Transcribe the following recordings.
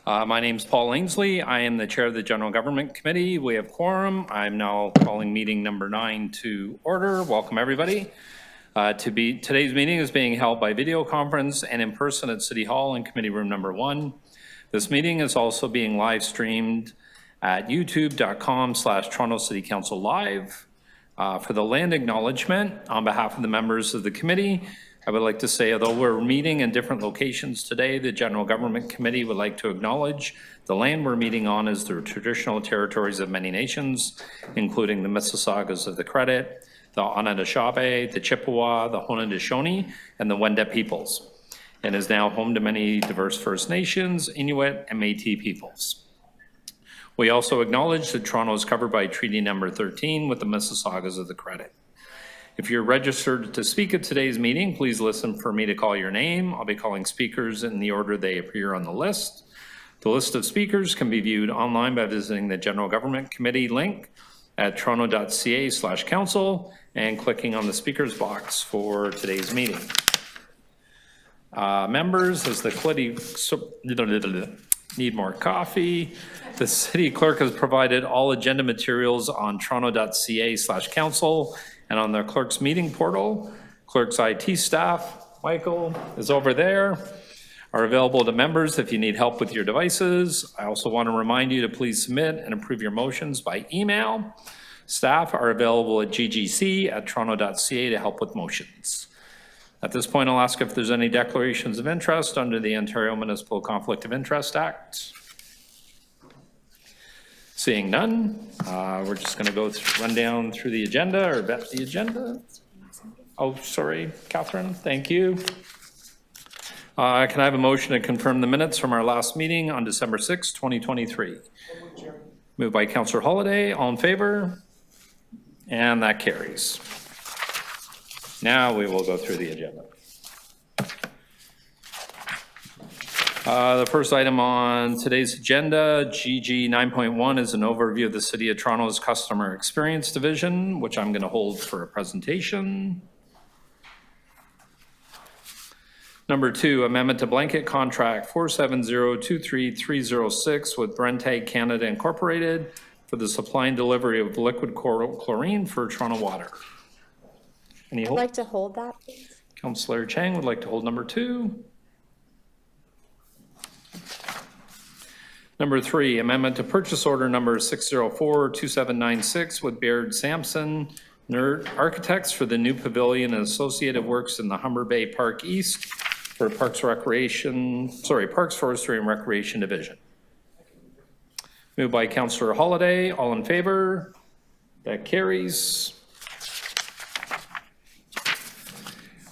My name's Paul Ainsley. I am the chair of the General Government Committee. We have quorum. I'm now calling meeting number 9 to order. Welcome, everybody. Today's meeting is being held by video conference and in person at City Hall in committee room number 1. This meeting is also being live streamed at youtube.com/Toronto City Council Live. For the land acknowledgement, on behalf of the members of the committee, I would like to say, although we're meeting in different locations today, the General Government Committee would like to acknowledge the land we're meeting on is the traditional territories of many nations, including the Mississaugas of the Credit, the Anishinaabe, the Chippewa, the Haudenosaunee, and the Wendat peoples, and is now home to many diverse First Nations, Inuit, and Métis peoples. We also acknowledge that Toronto is covered by Treaty Number 13 with the Mississaugas of the Credit. If you're registered to speak at today's meeting, please listen for me to call your name. I'll be calling speakers in the order they appear on the list. The list of speakers can be viewed online by visiting the General Government Committee link at toronto.ca/council and clicking on the speakers box for today's meeting. Members, as the committee need more coffee, the city clerk has provided all agenda materials on toronto.ca/council and on the clerk's meeting portal. Clerk's IT staff, Michael, is over there, are available to members if you need help with your devices. I also want to remind you to please submit and approve your motions by email. Staff are available at ggc@toronto.ca to help with motions. At this point, I'll ask if there's any declarations of interest under the Ontario Municipal Conflict of Interest Act. Seeing none, we're just going to run down through the agenda or vet the agenda. Oh, sorry, Catherine, thank you. Can I have a motion to confirm the minutes from our last meeting on December 6, 2023? Moved by Councillor Holyday. All in favor? And that carries. Now we will go through the agenda. The first item on today's agenda, GG 9.1, is an overview of the City of Toronto's Customer Experience Division, which I'm going to hold for a presentation. Number 2, amendment to blanket contract 470-23306 with Brenntag Canada Incorporated for the supply and delivery of liquid chlorine for Toronto Water. I'd like to hold that, please. Councillor Chang would like to hold number 2. Number 3, amendment to purchase order number 604-2796 with Baird, Sampson, Neuert Architects for the new pavilion and associated works in the Humber Bay Park East for Parks, Forestry and Recreation Division. Moved by Councillor Holyday. All in favor? That carries.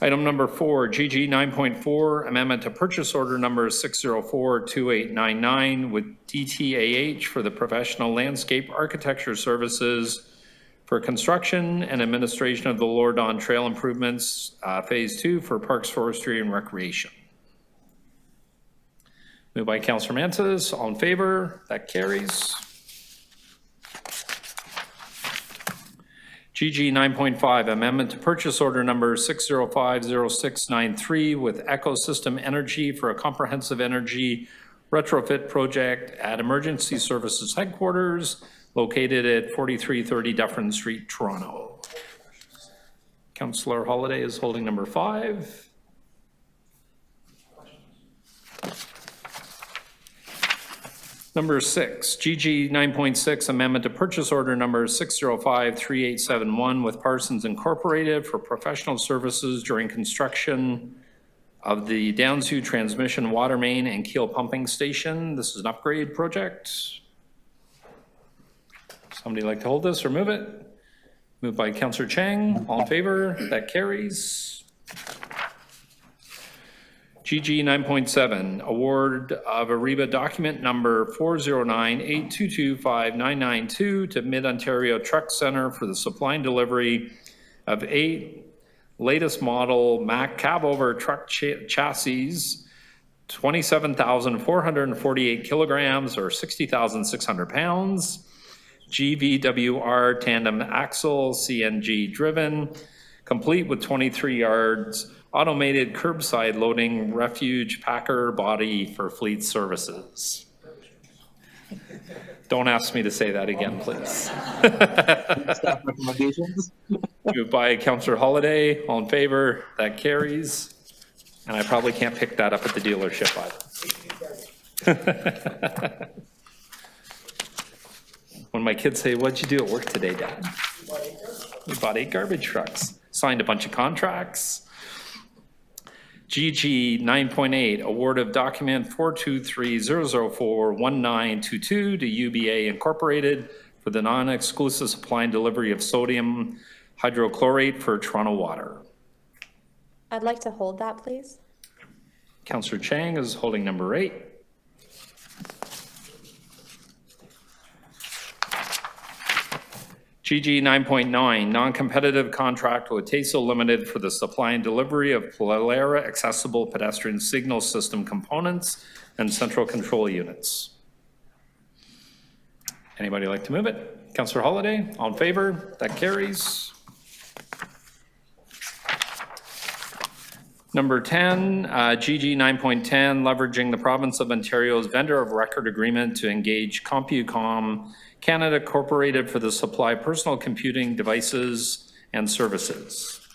Item number 4, GG 9.4, amendment to purchase order number 604-2899 with DTAH for the professional landscape architecture services for construction and administration of the Lourdon Trail improvements, phase 2 for Parks, Forestry and Recreation. Moved by Councillor Mantas. All in favor? That carries. GG 9.5, amendment to purchase order number 6050693 with Ecosystem Energy for a comprehensive energy retrofit project at Emergency Services Headquarters located at 4330 Dufferin Street, Toronto. Councillor Holyday is holding number 5. Number 6, GG 9.6, amendment to purchase order number 6053871 with Parsons Incorporated for professional services during construction of the Downsview transmission Watermain and Keele pumping station. This is an upgrade project. Somebody like to hold this or move it? Moved by Councillor Chang. All in favor? That carries. GG 9.7, award of Ariba document number 40982259992 to Mid-Ontario Truck Center for the supply and delivery of 8 latest model Mack cab-over truck chassis, 27,448 kilograms or 60,600 pounds, GVWR tandem axle, CNG driven, complete with 23 yards, automated curbside loading refuge packer body for fleet services. Don't ask me to say that again, please. Staff recommendations. Moved by Councillor Holiday. All in favor? That carries. And I probably can't pick that up at the dealership either. When my kids say, "What'd you do at work today, Dad?" We bought 8 garbage trucks, signed a bunch of contracts. GG 9.8, award of document 423-004-1922 to UBA Incorporated for the non-exclusive supply and delivery of sodium hydrochlorate for Toronto Water. I'd like to hold that, please. Councillor Chang is holding number 8. GG 9.9, non-competitive contract with Tacel Limited for the supply and delivery of Polara accessible pedestrian signal system components and central control units. Anybody like to move it? Councillor Holiday, all in favor? That carries. Number 10, GG 9.10, leveraging the province of Ontario's vendor of record agreement to engage CompuCom Canada Incorporated for the supply of personal computing devices and services.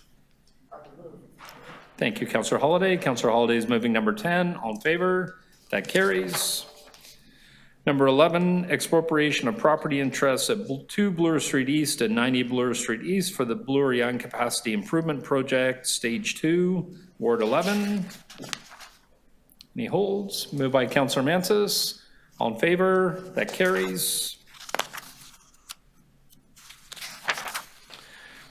Thank you, Councillor Holiday. Councillor Holiday is moving number 10. All in favor? That carries. Number 11, expropriation of property interests at 2 Bloor Street East and 90 Bloor Street East for the Bloor Yonge Capacity Improvement Project, Stage 2, Ward 11. Any holds? Moved by Councillor Mansis. All in favor? That carries.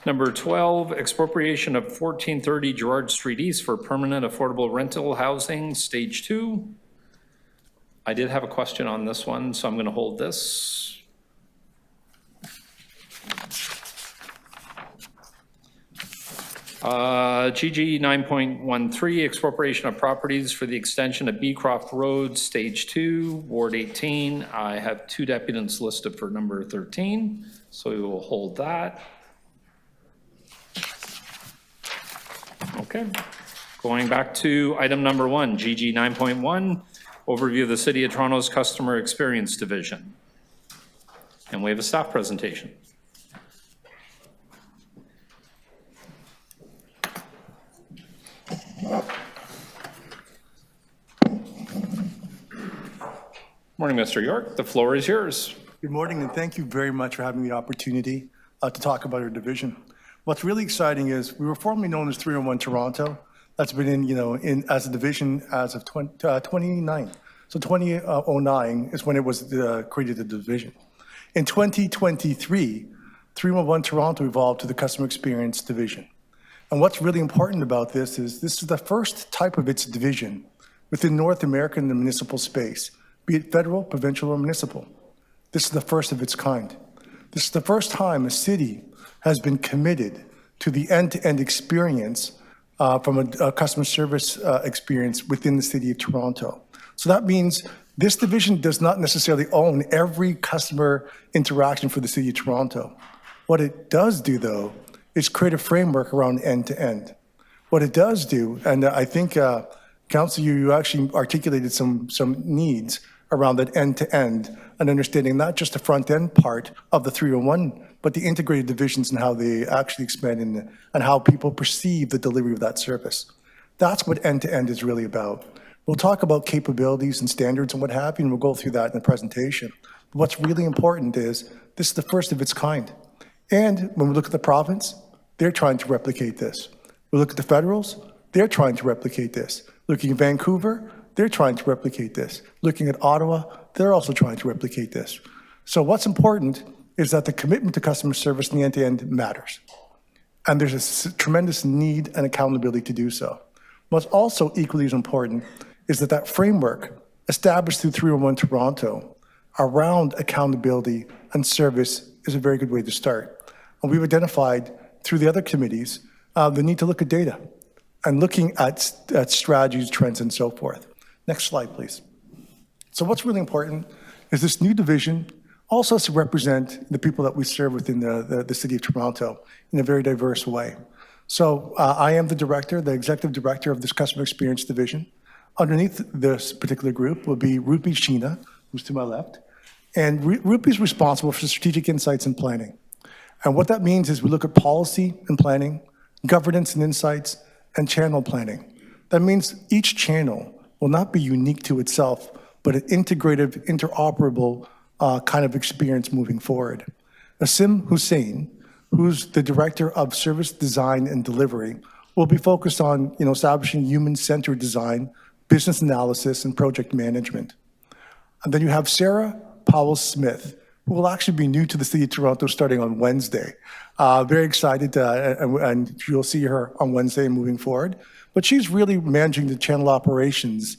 Number 12, expropriation of 1430 Gerrard Street East for permanent affordable rental housing, Stage 2. I did have a question on this one, so I'm going to hold this. GG 9.13, expropriation of properties for the extension of Beecroft Road, Stage 2, Ward 18. I have 2 deputants listed for number 13, so we will hold that. Okay, going back to item number 1, GG 9.1, overview of the City of Toronto's Customer Experience Division. And we have a staff presentation. Morning, Mr. York. The floor is yours. Good morning, and thank you very much for having the opportunity to talk about our division. What's really exciting is we were formerly known as 301 Toronto. That's been in as a division as of 2009. So 2009 is when it was created the division. In 2023, 311 Toronto evolved to the Customer Experience Division. And what's really important about this is the first type of its division within North America in the municipal space, be it federal, provincial, or municipal. This is the first of its kind. This is the first time a city has been committed to the end-to-end experience from a customer service experience within the City of Toronto. So that means this division does not necessarily own every customer interaction for the City of Toronto. What it does do, though, is create a framework around end-to-end. What it does do, and I think, Council, you actually articulated some needs around that end-to-end and understanding not just the front-end part of the 301, but the integrated divisions and how they actually expand and how people perceive the delivery of that service. That's what end-to-end is really about. We'll talk about capabilities and standards and what have you, and we'll go through that in the presentation. But what's really important is this is the first of its kind. And when we look at the province, they're trying to replicate this. We look at the federals, they're trying to replicate this. Looking at Vancouver, they're trying to replicate this. Looking at Ottawa, they're also trying to replicate this. So what's important is that the commitment to customer service in the end-to-end matters. And there's a tremendous need and accountability to do so. What's also equally as important is that framework established through 301 Toronto around accountability and service is a very good way to start. And we've identified through the other committees the need to look at data and looking at strategies, trends, and so forth. Next slide, please. So what's really important is this new division also has to represent the people that we serve within the City of Toronto in a very diverse way. So I am the director, the executive director of this Customer Experience Division. Underneath this particular group will be Rupi Sheena, who's to my left, And RUPI is responsible for strategic insights and planning. And what that means is we look at policy and planning, governance and insights, and channel planning. That means each channel will not be unique to itself, but an integrative, interoperable kind of experience moving forward. Asim Hussain, who's the Director of Service Design and Delivery, will be focused on establishing human-centered design, business analysis, and project management. And then you have Sarah Powell-Smith, who will actually be new to the City of Toronto starting on Wednesday. Very excited, and you'll see her on Wednesday and moving forward. But she's really managing the channel operations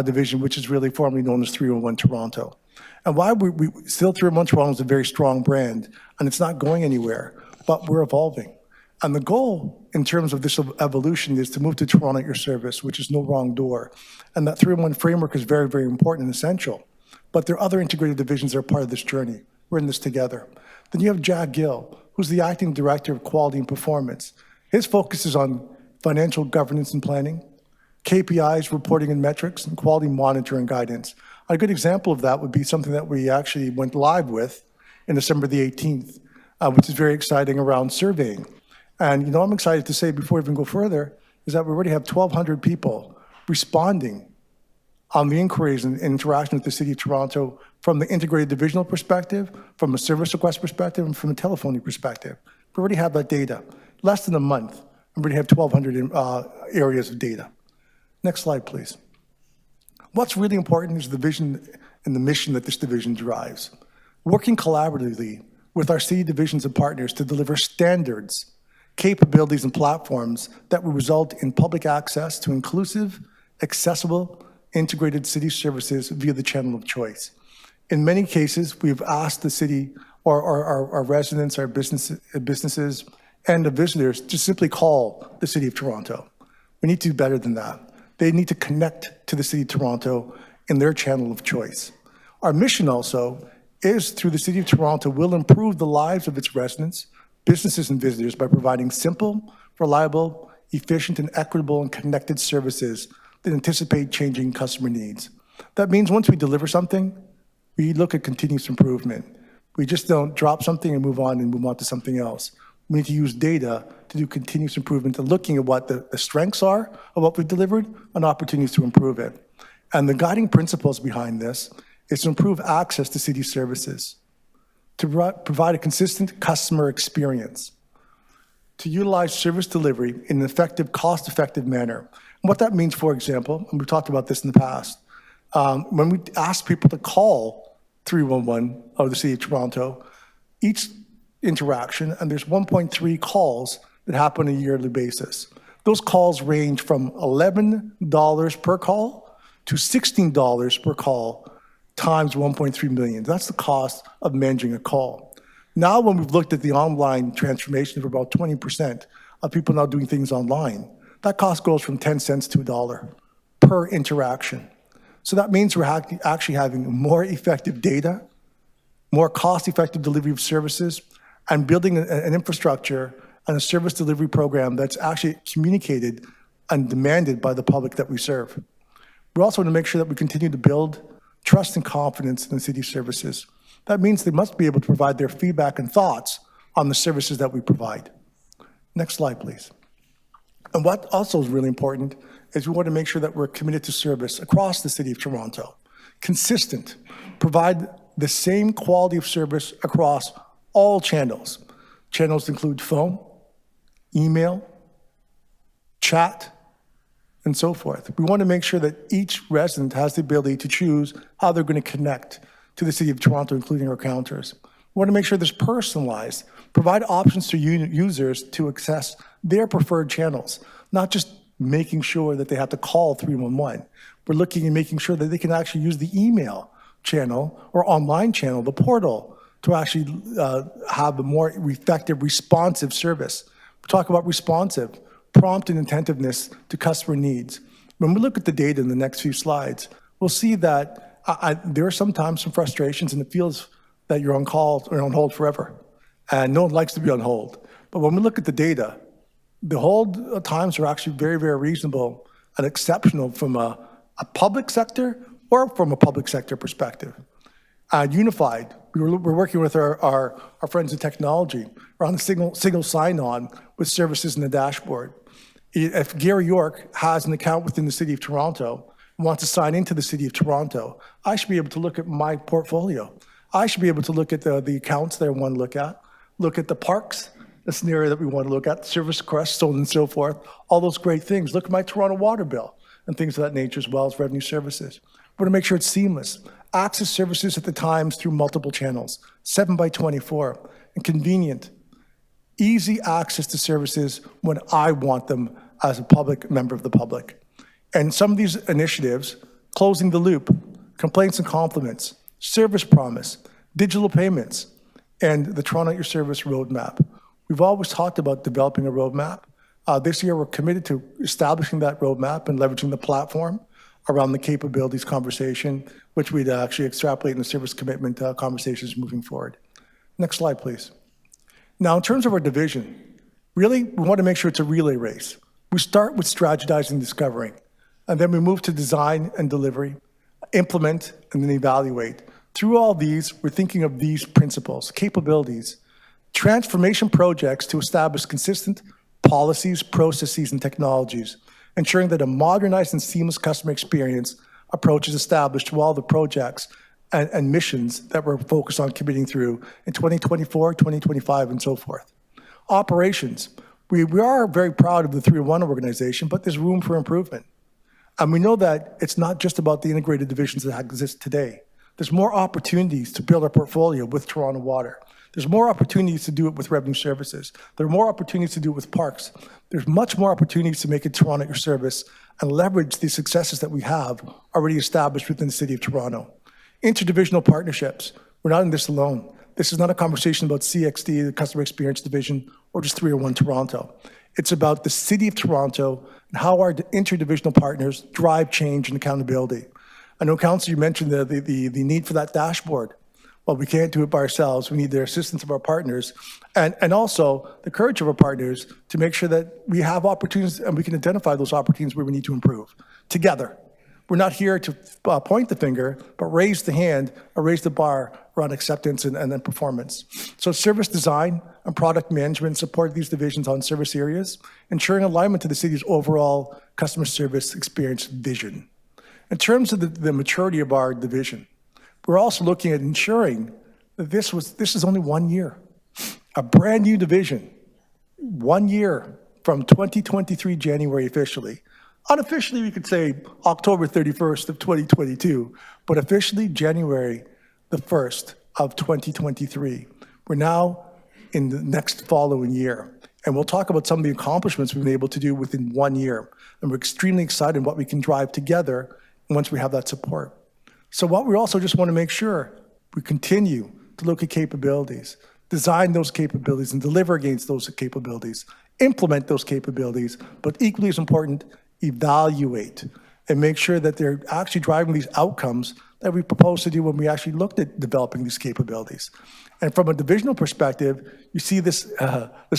division, which is really formerly known as 301 Toronto. And why we still 301 Toronto is a very strong brand, and it's not going anywhere, but we're evolving. And the goal in terms of this evolution is to move to Toronto at your service, which is no wrong door. And that 301 framework is very, very important and essential. But there are other integrated divisions that are part of this journey. We're in this together. Then you have Jack Gill, who's the Acting Director of Quality and Performance. His focus is on financial governance and planning, KPIs, reporting and metrics, and quality monitoring guidance. A good example of that would be something that we actually went live with in December the 18th, which is very exciting around surveying. And I'm excited to say before we even go further, is that we already have 1,200 people responding on the inquiries and interaction with the City of Toronto from the integrated divisional perspective, from a service request perspective, and from a telephony perspective. We already have that data. Less than a month, and we already have 1,200 areas of data. Next slide, please. What's really important is the vision and the mission that this division drives. Working collaboratively with our city divisions and partners to deliver standards, capabilities, and platforms that will result in public access to inclusive, accessible, integrated city services via the channel of choice. In many cases, we've asked the city or our residents, our businesses, and the visitors to simply call the City of Toronto. We need to do better than that. They need to connect to the City of Toronto in their channel of choice. Our mission also is through the City of Toronto will improve the lives of its residents, businesses, and visitors by providing simple, reliable, efficient, and equitable and connected services that anticipate changing customer needs. That means once we deliver something, we look at continuous improvement. We just don't drop something and move on to something else. We need to use data to do continuous improvement and looking at what the strengths are of what we've delivered and opportunities to improve it. And the guiding principles behind this is to improve access to city services, to provide a consistent customer experience, to utilize service delivery in an effective, cost-effective manner. And what that means, for example, and we've talked about this in the past, when we ask people to call 311 of the City of Toronto, each interaction, and there's 1.3 calls that happen on a yearly basis. Those calls range from $11 per call to $16 per call times 1.3 million. That's the cost of managing a call. Now, when we've looked at the online transformation of about 20% of people now doing things online, that cost goes from 10 cents to $1 per interaction. So that means we're actually having more effective data, more cost-effective delivery of services, and building an infrastructure and a service delivery program that's actually communicated and demanded by the public that we serve. We also want to make sure that we continue to build trust and confidence in the city services. That means they must be able to provide their feedback and thoughts on the services that we provide. Next slide, please. And what also is really important is we want to make sure that we're committed to service across the City of Toronto. Consistent, provide the same quality of service across all channels. Channels include phone, email, chat, and so forth. We want to make sure that each resident has the ability to choose how they're going to connect to the City of Toronto, including our counters. We want to make sure there's personalized, provide options to users to access their preferred channels, not just making sure that they have to call 311. We're looking at making sure that they can actually use the email channel or online channel, the portal, to actually have a more effective, responsive service. We talk about responsive, prompt and attentiveness to customer needs. When we look at the data in the next few slides, we'll see that there are sometimes some frustrations, and it feels that you're on call or on hold forever. And no one likes to be on hold. But when we look at the data, the hold times are actually very, very reasonable and exceptional from a public sector or from a public sector perspective. Unified, we're working with our friends in technology around the single sign-on with services in the dashboard. If Gary York has an account within the City of Toronto and wants to sign into the City of Toronto, I should be able to look at my portfolio. I should be able to look at the accounts that I want to look at the parks, the scenario that we want to look at, service requests, so on and so forth, all those great things. Look at my Toronto water bill and things of that nature, as well as revenue services. We want to make sure it's seamless. Access services at the times through multiple channels, 7/24, and convenient. Easy access to services when I want them as a public member of the public. And some of these initiatives, closing the loop, complaints and compliments, service promise, digital payments, and the Toronto at Your Service roadmap. We've always talked about developing a roadmap. This year, we're committed to establishing that roadmap and leveraging the platform around the capabilities conversation, which we'd actually extrapolate in the service commitment conversations moving forward. Next slide, please. Now, in terms of our division, really, we want to make sure it's a relay race. We start with strategizing and discovering, and then we move to design and delivery, implement, and then evaluate. Through all these, we're thinking of these principles, capabilities, transformation projects to establish consistent policies, processes, and technologies, ensuring that a modernized and seamless customer experience approach is established to all the projects and missions that we're focused on committing through in 2024, 2025, and so forth. Operations. We are very proud of the 301 organization, but there's room for improvement. And we know that it's not just about the integrated divisions that exist today. There's more opportunities to build our portfolio with Toronto Water. There's more opportunities to do it with revenue services. There are more opportunities to do it with parks. There's much more opportunities to make it Toronto at Your Service and leverage the successes that we have already established within the City of Toronto. Interdivisional partnerships. We're not in this alone. This is not a conversation about CXD, the Customer Experience Division, or just 301 Toronto. It's about the City of Toronto and how our interdivisional partners drive change and accountability. I know, Councillor, you mentioned the need for that dashboard. Well, we can't do it by ourselves. We need the assistance of our partners and also the courage of our partners to make sure that we have opportunities and we can identify those opportunities where we need to improve together. We're not here to point the finger, but raise the hand or raise the bar around acceptance and then performance. So service design and product management support these divisions on service areas, ensuring alignment to the city's overall customer service experience vision. In terms of the maturity of our division, we're also looking at ensuring that this is only 1 year, a brand new division, 1 year from 2023 January officially. Unofficially, we could say October 31st of 2022, but officially January the 1st of 2023. We're now in the next following year, and we'll talk about some of the accomplishments we've been able to do within 1 year, and we're extremely excited what we can drive together once we have that support. So what we also just want to make sure we continue to look at capabilities, design those capabilities and deliver against those capabilities, implement those capabilities, but equally as important, evaluate and make sure that they're actually driving these outcomes that we proposed to do when we actually looked at developing these capabilities. And from a divisional perspective, you see this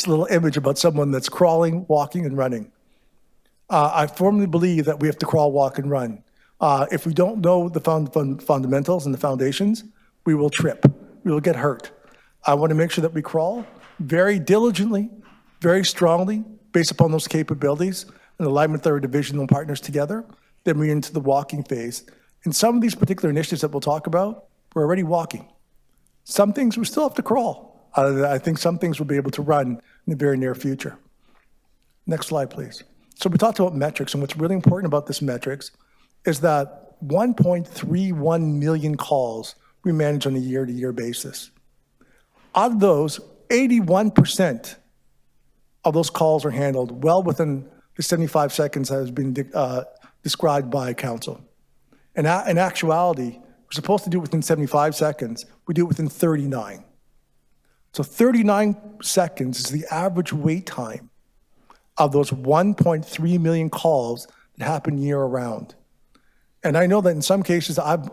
little image about someone that's crawling, walking, and running. I firmly believe that we have to crawl, walk, and run. If we don't know the fundamentals and the foundations, we will trip. We will get hurt. I want to make sure that we crawl very diligently, very strongly, based upon those capabilities and alignment with our divisional partners together. Then we're into the walking phase. In some of these particular initiatives that we'll talk about, we're already walking. Some things we still have to crawl. I think some things we'll be able to run in the very near future. Next slide, please. So we talked about metrics, and what's really important about this metrics is that 1.31 million calls we manage on a year-to-year basis. Out of those, 81% of those calls are handled well within the 75 seconds that has been described by council. And in actuality, we're supposed to do it within 75 seconds. We do it within 39. So 39 seconds is the average wait time of those 1.3 million calls that happen year-round. And I know that in some cases, I've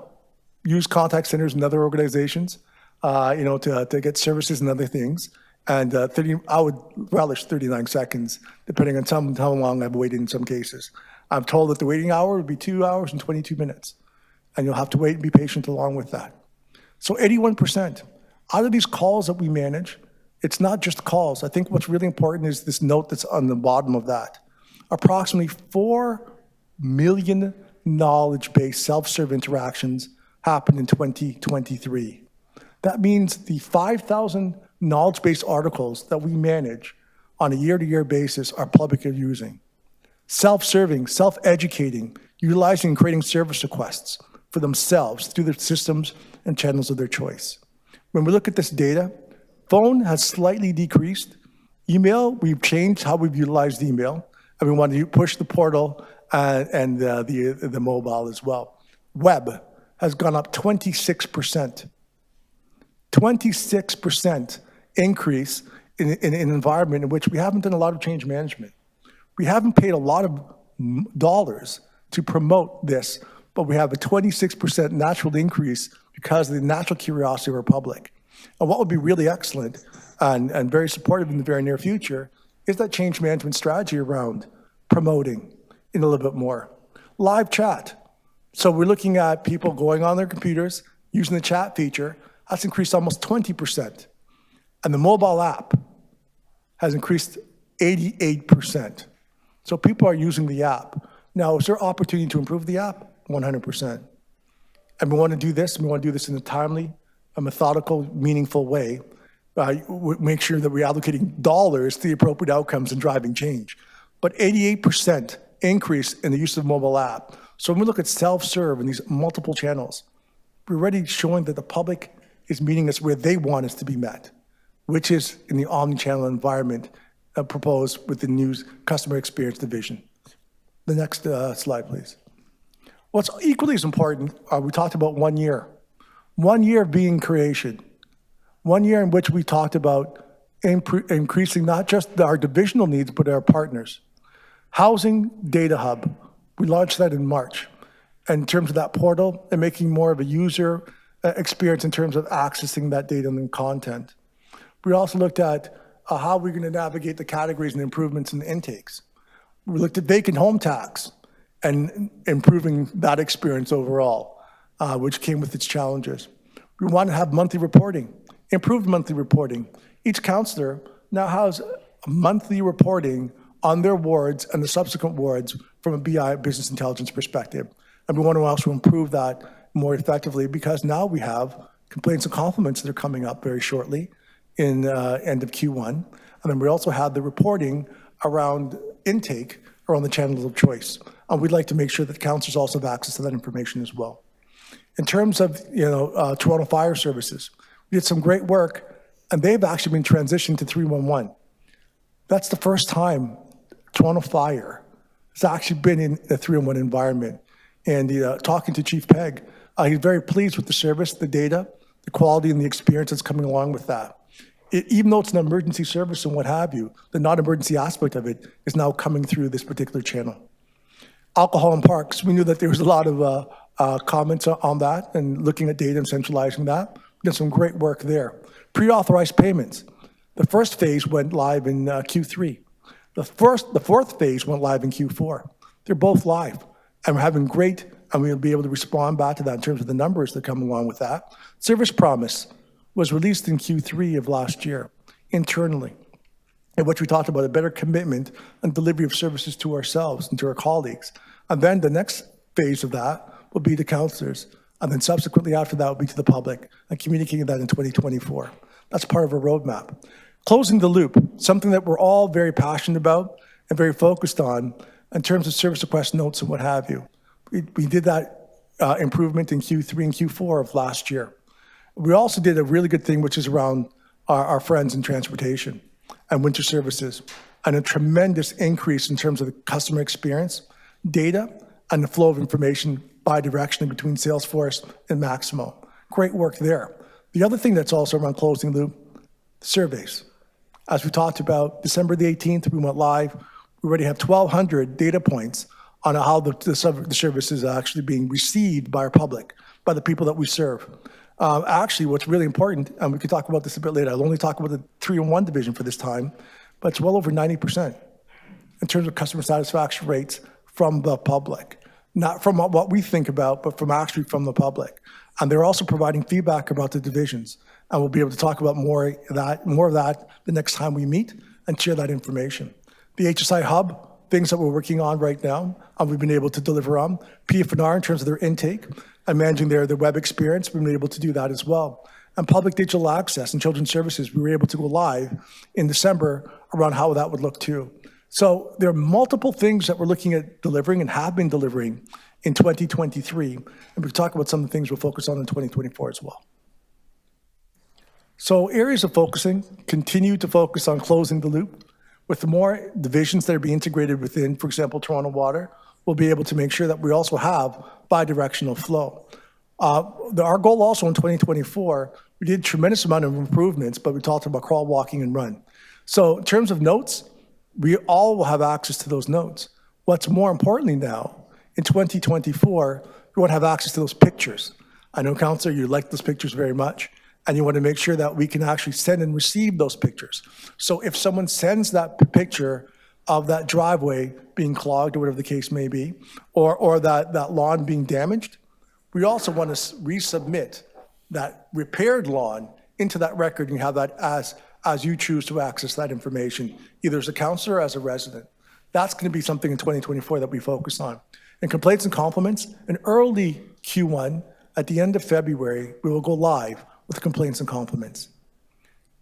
used contact centers in other organizations, to get services and other things. And I would relish 39 seconds, depending on how long I've waited in some cases. I'm told that the waiting hour would be 2 hours and 22 minutes. And you'll have to wait and be patient along with that. So 81%. Out of these calls that we manage, it's not just calls. I think what's really important is this note that's on the bottom of that. Approximately 4 million knowledge-based self-serve interactions happened in 2023. That means the 5,000 knowledge-based articles that we manage on a year-to-year basis are public using. Self-serving, self-educating, utilizing and creating service requests for themselves through their systems and channels of their choice. When we look at this data, phone has slightly decreased. Email, we've changed how we've utilized email, and we want to push the portal and the mobile as well. Web has gone up 26%. 26% increase in an environment in which we haven't done a lot of change management. We haven't paid a lot of dollars to promote this, but we have a 26% natural increase because of the natural curiosity of our public. And what would be really excellent and very supportive in the very near future is that change management strategy around promoting in a little bit more. Live chat. So we're looking at people going on their computers, using the chat feature. That's increased almost 20%. And the mobile app has increased 88%. So people are using the app. Now, is there opportunity to improve the app? 100%. And we want to do this, and we want to do this in a timely, a methodical, meaningful way. Make sure that we're allocating dollars to the appropriate outcomes and driving change. But 88% increase in the use of mobile app. So when we look at self-serve and these multiple channels, we're already showing that the public is meeting us where they want us to be met, which is in the omni-channel environment proposed with the new customer experience division. The next slide, please. What's equally as important, we talked about 1 year. 1 year of being creation. 1 year in which we talked about increasing not just our divisional needs, but our partners. Housing Data Hub, we launched that in March. And in terms of that portal and making more of a user experience in terms of accessing that data and content. We also looked at how we're going to navigate the categories and improvements in the intakes. We looked at vacant home tax and improving that experience overall, which came with its challenges. We want to have monthly reporting, improved monthly reporting. Each councillor now has monthly reporting on their wards and the subsequent wards from a BI, business intelligence perspective. And we want to also improve that more effectively because now we have complaints and compliments that are coming up very shortly in end of Q1. And then we also have the reporting around intake around the channels of choice. And we'd like to make sure that councillors also have access to that information as well. In terms of Toronto Fire Services, we did some great work, and they've actually been transitioned to 311. That's the first time Toronto Fire has actually been in a 311 environment. And talking to Chief Pegg, he's very pleased with the service, the data, the quality, and the experience that's coming along with that. Even though it's an emergency service and what have you, the non-emergency aspect of it is now coming through this particular channel. Alcohol in parks, we knew that there was a lot of comments on that and looking at data and centralizing that. We did some great work there. Pre-authorized payments. The first phase went live in Q3. The fourth phase went live in Q4. They're both live, and we're having great, and we'll be able to respond back to that in terms of the numbers that come along with that. Service Promise was released in Q3 of last year internally, in which we talked about a better commitment and delivery of services to ourselves and to our colleagues. And then the next phase of that will be to councillors, and then subsequently after that will be to the public, and communicating that in 2024. That's part of our roadmap. Closing the loop, something that we're all very passionate about and very focused on in terms of service request notes and what have you. We did that improvement in Q3 and Q4 of last year. We also did a really good thing, which is around our friends in transportation and winter services, and a tremendous increase in terms of the customer experience, data, and the flow of information bi-directionally between Salesforce and Maximo. Great work there. The other thing that's also around closing the loop, surveys. As we talked about, December the 18th, we went live. We already have 1,200 data points on how the service is actually being received by our public, by the people that we serve. Actually, what's really important, and we could talk about this a bit later, I'll only talk about the 301 division for this time, but it's well over 90% in terms of customer satisfaction rates from the public. Not from what we think about, but from actually from the public. And they're also providing feedback about the divisions. And we'll be able to talk about more of that the next time we meet and share that information. The HSI Hub, things that we're working on right now, and we've been able to deliver on. PF&R in terms of their intake and managing their web experience, we've been able to do that as well. And public digital access and children's services, we were able to go live in December around how that would look too. So there are multiple things that we're looking at delivering and have been delivering in 2023. And we'll talk about some of the things we'll focus on in 2024 as well. So areas of focusing, continue to focus on closing the loop. With the more divisions that are being integrated within, for example, Toronto Water, we'll be able to make sure that we also have bi-directional flow. Our goal also in 2024, we did a tremendous amount of improvements, but we talked about crawl, walking, and run. So in terms of notes, we all will have access to those notes. What's more importantly now, in 2024, we want to have access to those pictures. I know, Councillor, you like those pictures very much, and you want to make sure that we can actually send and receive those pictures. So if someone sends that picture of that driveway being clogged or whatever the case may be, or that lawn being damaged, we also want to resubmit that repaired lawn into that record, and you have that as you choose to access that information, either as a councillor or as a resident. That's going to be something in 2024 that we focus on. And complaints and compliments, in early Q1, at the end of February, we will go live with complaints and compliments.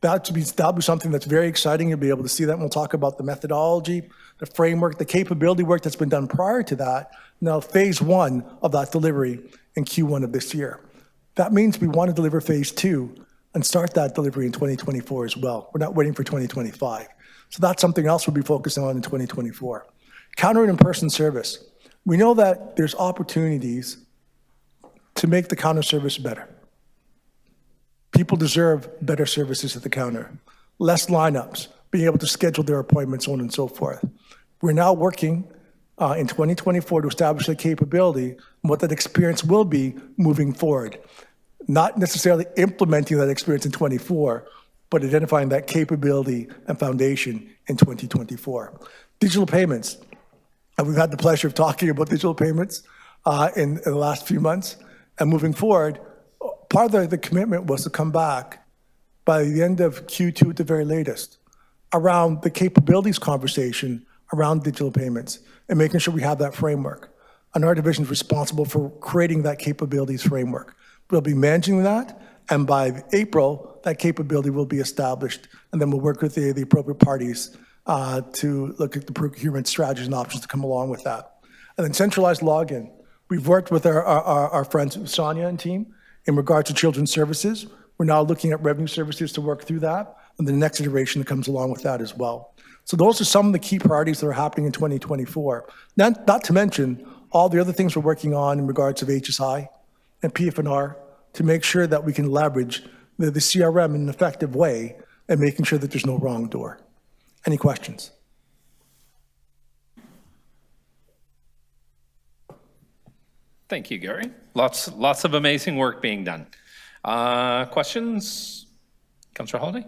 That'll be something that's very exciting. You'll be able to see that, and we'll talk about the methodology, the framework, the capability work that's been done prior to that. Now, phase 1 of that delivery in Q1 of this year. That means we want to deliver phase 2 and start that delivery in 2024 as well. We're not waiting for 2025. So that's something else we'll be focusing on in 2024. Counter and in-person service. We know that there's opportunities to make the counter service better. People deserve better services at the counter, less lineups, being able to schedule their appointments, so on and so forth. We're now working in 2024 to establish the capability and what that experience will be moving forward. Not necessarily implementing that experience in 24, but identifying that capability and foundation in 2024. Digital payments. And we've had the pleasure of talking about digital payments in the last few months. And moving forward, part of the commitment was to come back by the end of Q2 at the very latest around the capabilities conversation around digital payments and making sure we have that framework. And our division is responsible for creating that capabilities framework. We'll be managing that, and by April, that capability will be established, and then we'll work with the appropriate parties to look at the procurement strategies and options to come along with that. And then centralized login. We've worked with our friends, Sonia and team, in regards to children's services. We're now looking at revenue services to work through that, and the next iteration that comes along with that as well. So those are some of the key priorities that are happening in 2024. Not to mention all the other things we're working on in regards of HSI and PF&R to make sure that we can leverage the CRM in an effective way and making sure that there's no wrong door. Any questions? Thank you, Gary. Lots of amazing work being done. Questions? Councillor Holiday?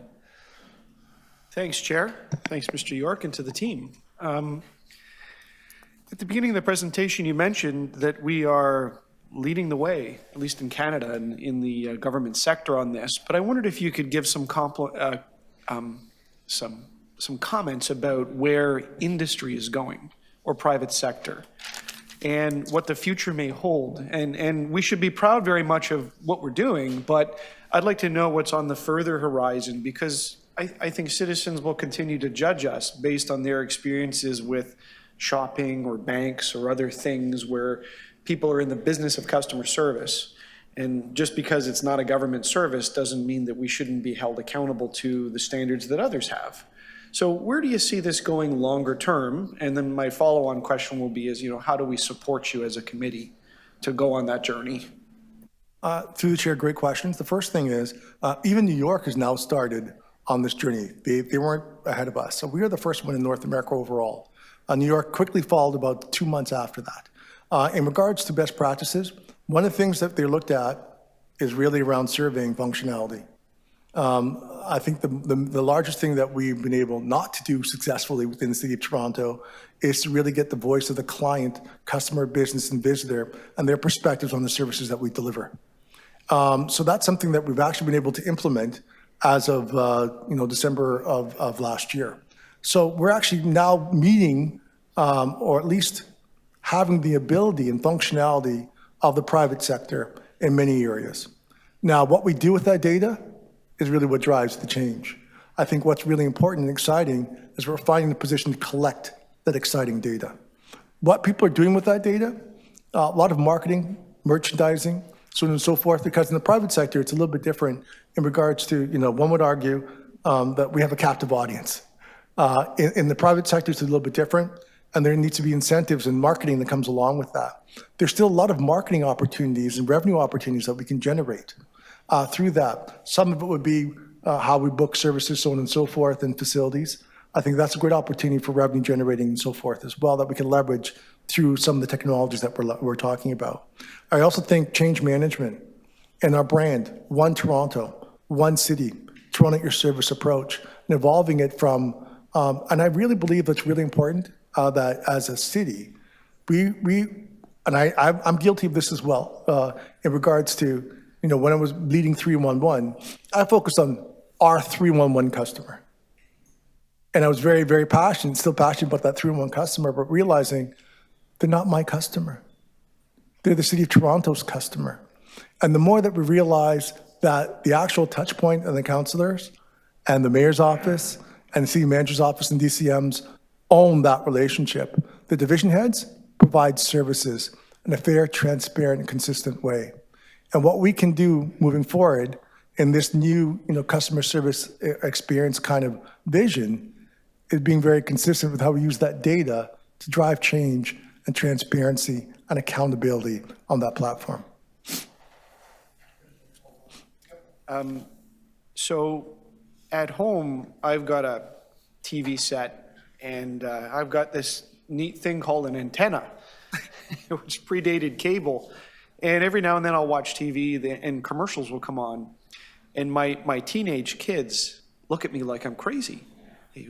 Thanks, Chair. Thanks, Mr. York, and to the team. At the beginning of the presentation, you mentioned that we are leading the way, at least in Canada, and in the government sector on this. But I wondered if you could give some comments about where industry is going, or private sector, and what the future may hold. And we should be proud very much of what we're doing, but I'd like to know what's on the further horizon, because I think citizens will continue to judge us based on their experiences with shopping or banks or other things where people are in the business of customer service. And just because it's not a government service doesn't mean that we shouldn't be held accountable to the standards that others have. So where do you see this going longer term? And then my follow-on question will be how do we support you as a committee to go on that journey? Through the chair, great questions. The first thing is, even New York has now started on this journey. They weren't ahead of us. So we are the first one in North America overall. New York quickly followed about 2 months after that. In regards to best practices, one of the things that they looked at is really around surveying functionality. I think the largest thing that we've been able not to do successfully within the City of Toronto is to really get the voice of the client, customer, business, and visitor, and their perspectives on the services that we deliver. So that's something that we've actually been able to implement as of, December of last year. So we're actually now meeting, or at least having the ability and functionality of the private sector in many areas. Now, what we do with that data is really what drives the change. I think what's really important and exciting is we're finding the position to collect that exciting data. What people are doing with that data, a lot of marketing, merchandising, so on and so forth, because in the private sector, it's a little bit different in regards to, one would argue that we have a captive audience. In the private sector, it's a little bit different, and there needs to be incentives and marketing that comes along with that. There's still a lot of marketing opportunities and revenue opportunities that we can generate through that. Some of it would be how we book services, so on and so forth, and facilities. I think that's a great opportunity for revenue generating and so forth as well that we can leverage through some of the technologies that we're talking about. I also think change management and our brand, One Toronto, One City, Toronto at your service approach, and evolving it from, and I really believe that's really important that as a city, I'm guilty of this as well in regards to, when I was leading 311, I focused on our 311 customer. And I was very, very passionate, still passionate about that 311 customer, but realizing they're not my customer. They're the City of Toronto's customer. And the more that we realize that the actual touch point of the councillors and the mayor's office and the city manager's office and DCMs own that relationship, the division heads provide services in a fair, transparent, and consistent way. And what we can do moving forward in this new, customer service experience kind of vision is being very consistent with how we use that data to drive change and transparency and accountability on that platform. So at home, I've got a TV set, and I've got this neat thing called an antenna, which predated cable. And every now and then I'll watch TV and commercials will come on. And my teenage kids look at me like I'm crazy.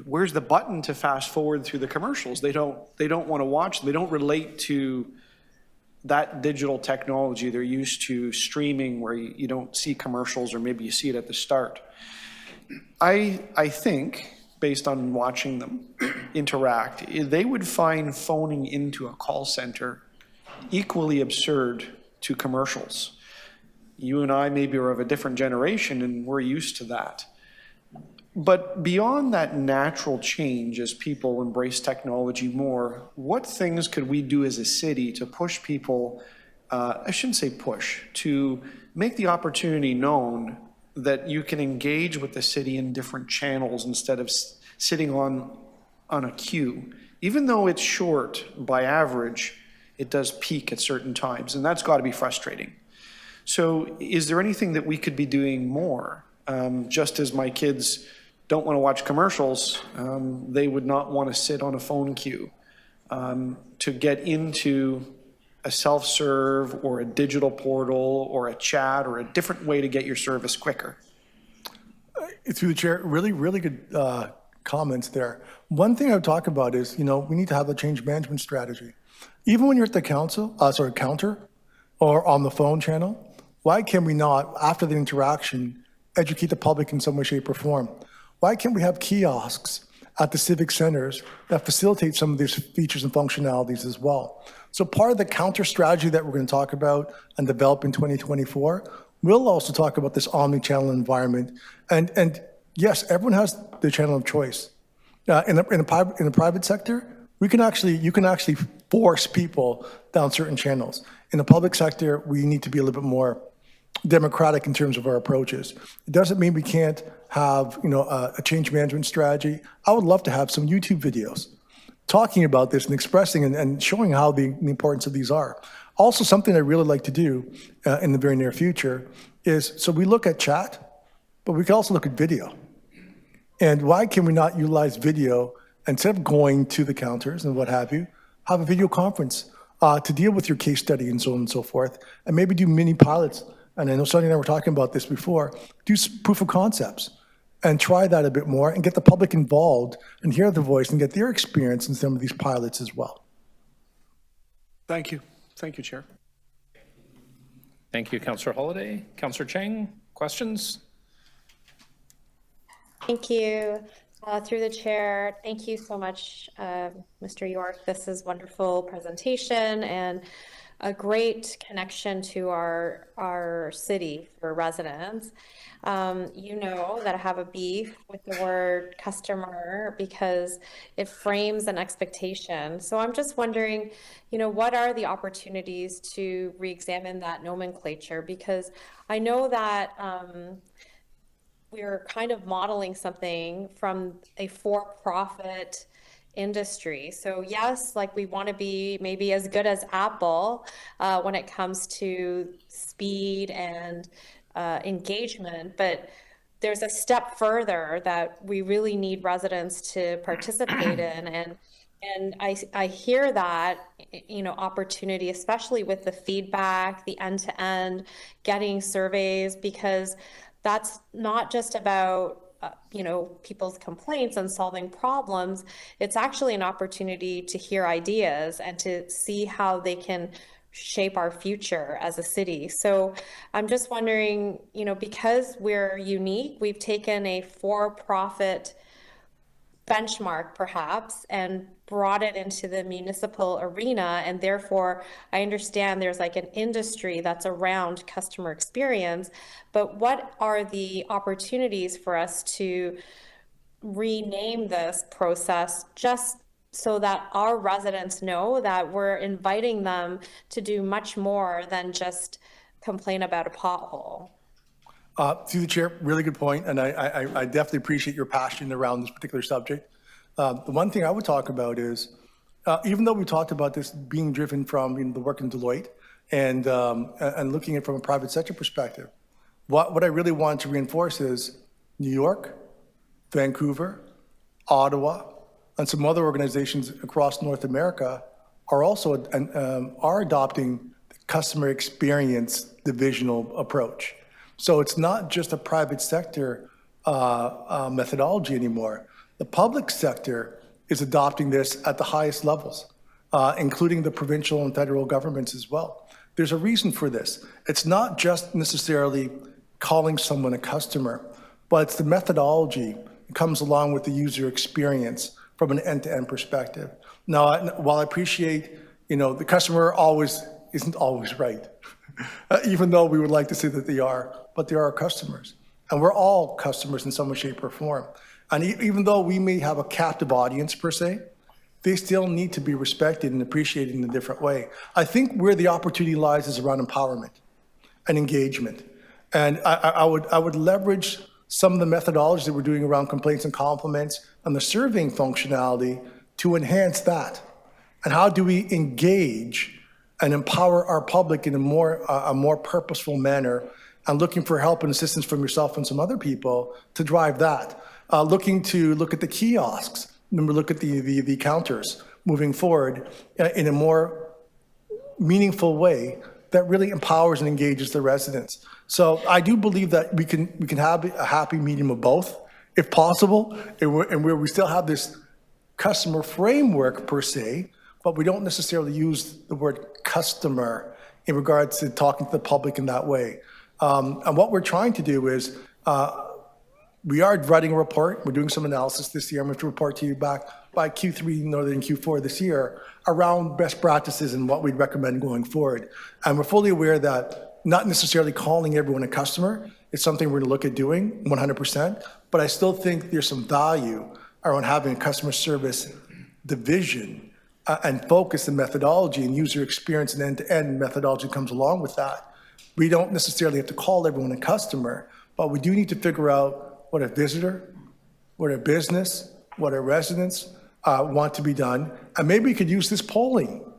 Where's the button to fast forward through the commercials? They don't want to watch. They don't relate to that digital technology. They're used to streaming where you don't see commercials, or maybe you see it at the start. I think, based on watching them interact, they would find phoning into a call center equally absurd to commercials. You and I maybe are of a different generation, and we're used to that. But beyond that natural change as people embrace technology more, what things could we do as a city to push people, I shouldn't say push, to make the opportunity known that you can engage with the city in different channels instead of sitting on a queue? Even though it's short by average, it does peak at certain times, and that's got to be frustrating. So is there anything that we could be doing more? Just as my kids don't want to watch commercials, they would not want to sit on a phone queue to get into a self-serve or a digital portal or a chat or a different way to get your service quicker. Through the chair, really, really good comments there. One thing I would talk about is, we need to have a change management strategy. Even when you're at the counter or on the phone channel, why can we not, after the interaction, educate the public in some way, shape, or form? Why can't we have kiosks at the civic centers that facilitate some of these features and functionalities as well? So part of the counter strategy that we're going to talk about and develop in 2024, we'll also talk about this omni-channel environment. And yes, everyone has their channel of choice. In the private sector, you can actually force people down certain channels. In the public sector, we need to be a little bit more democratic in terms of our approaches. It doesn't mean we can't have, a change management strategy. I would love to have some YouTube videos talking about this and expressing and showing how the importance of these are. Also, something I really like to do in the very near future is, so we look at chat, but we can also look at video. And why can we not utilize video instead of going to the counters and what have you, have a video conference to deal with your case study and so on and so forth, and maybe do mini pilots. And I know Sonny and I were talking about this before, do proof of concepts and try that a bit more and get the public involved and hear the voice and get their experience in some of these pilots as well. Thank you. Thank you, Chair. Thank you, Councillor Holliday. Councillor Chang, questions? Thank you. Through the chair, thank you so much, Mr. York. This is wonderful presentation and a great connection to our city for residents. You know that I have a beef with the word customer because it frames an expectation. So I'm just wondering, what are the opportunities to re-examine that nomenclature? Because I know that we're kind of modeling something from a for-profit industry. So yes, like we want to be maybe as good as Apple when it comes to speed and engagement, but there's a step further that we really need residents to participate in. And I hear that, opportunity, especially with the feedback, the end-to-end, getting surveys, because that's not just about people's complaints and solving problems. It's actually an opportunity to hear ideas and to see how they can shape our future as a city. So I'm just wondering, because we're unique, we've taken a for-profit benchmark perhaps and brought it into the municipal arena, and therefore I understand there's like an industry that's around customer experience, but what are the opportunities for us to rename this process just so that our residents know that we're inviting them to do much more than just complain about a pothole? Through the chair, really good point, and I definitely appreciate your passion around this particular subject. The one thing I would talk about is, even though we talked about this being driven from the work in Deloitte and looking at it from a private sector perspective, what I really want to reinforce is New York, Vancouver, Ottawa, and some other organizations across North America are also are adopting the customer experience divisional approach. So it's not just a private sector methodology anymore. The public sector is adopting this at the highest levels, including the provincial and federal governments as well. There's a reason for this. It's not just necessarily calling someone a customer, but it's the methodology that comes along with the user experience from an end-to-end perspective. Now, while I appreciate, the customer isn't always right, even though we would like to say that they are, but they are customers. And we're all customers in some way, shape, or form. And even though we may have a captive audience per se, they still need to be respected and appreciated in a different way. I think where the opportunity lies is around empowerment and engagement. And I would leverage some of the methodologies that we're doing around complaints and compliments and the surveying functionality to enhance that. And how do we engage and empower our public in a more purposeful manner, and looking for help and assistance from yourself and some other people to drive that. Looking to look at the kiosks, remember, look at the counters moving forward in a more meaningful way that really empowers and engages the residents. So I do believe that we can have a happy medium of both, if possible, and where we still have this customer framework per se, but we don't necessarily use the word customer in regards to talking to the public in that way. And what we're trying to do is, we are writing a report. We're doing some analysis this year. I'm going to report to you back by Q3, Northern Q4 this year, around best practices and what we'd recommend going forward. And we're fully aware that not necessarily calling everyone a customer is something we're going to look at doing 100%, but I still think there's some value around having a customer service division and focus and methodology and user experience and end-to-end methodology comes along with that. We don't necessarily have to call everyone a customer, but we do need to figure out what a visitor, what a business, what a residents want to be done. And maybe we could use this polling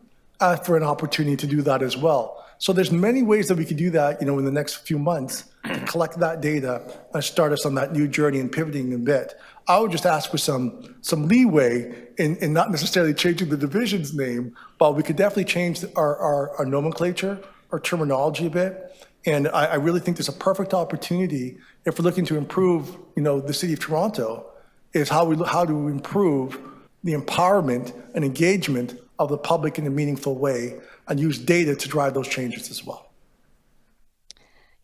for an opportunity to do that as well. So there's many ways that we could do that, in the next few months to collect that data and start us on that new journey and pivoting a bit. I would just ask for some leeway in not necessarily changing the division's name, but we could definitely change our nomenclature, our terminology a bit. And I really think there's a perfect opportunity if we're looking to improve, the city of Toronto, is how to improve the empowerment and engagement of the public in a meaningful way and use data to drive those changes as well.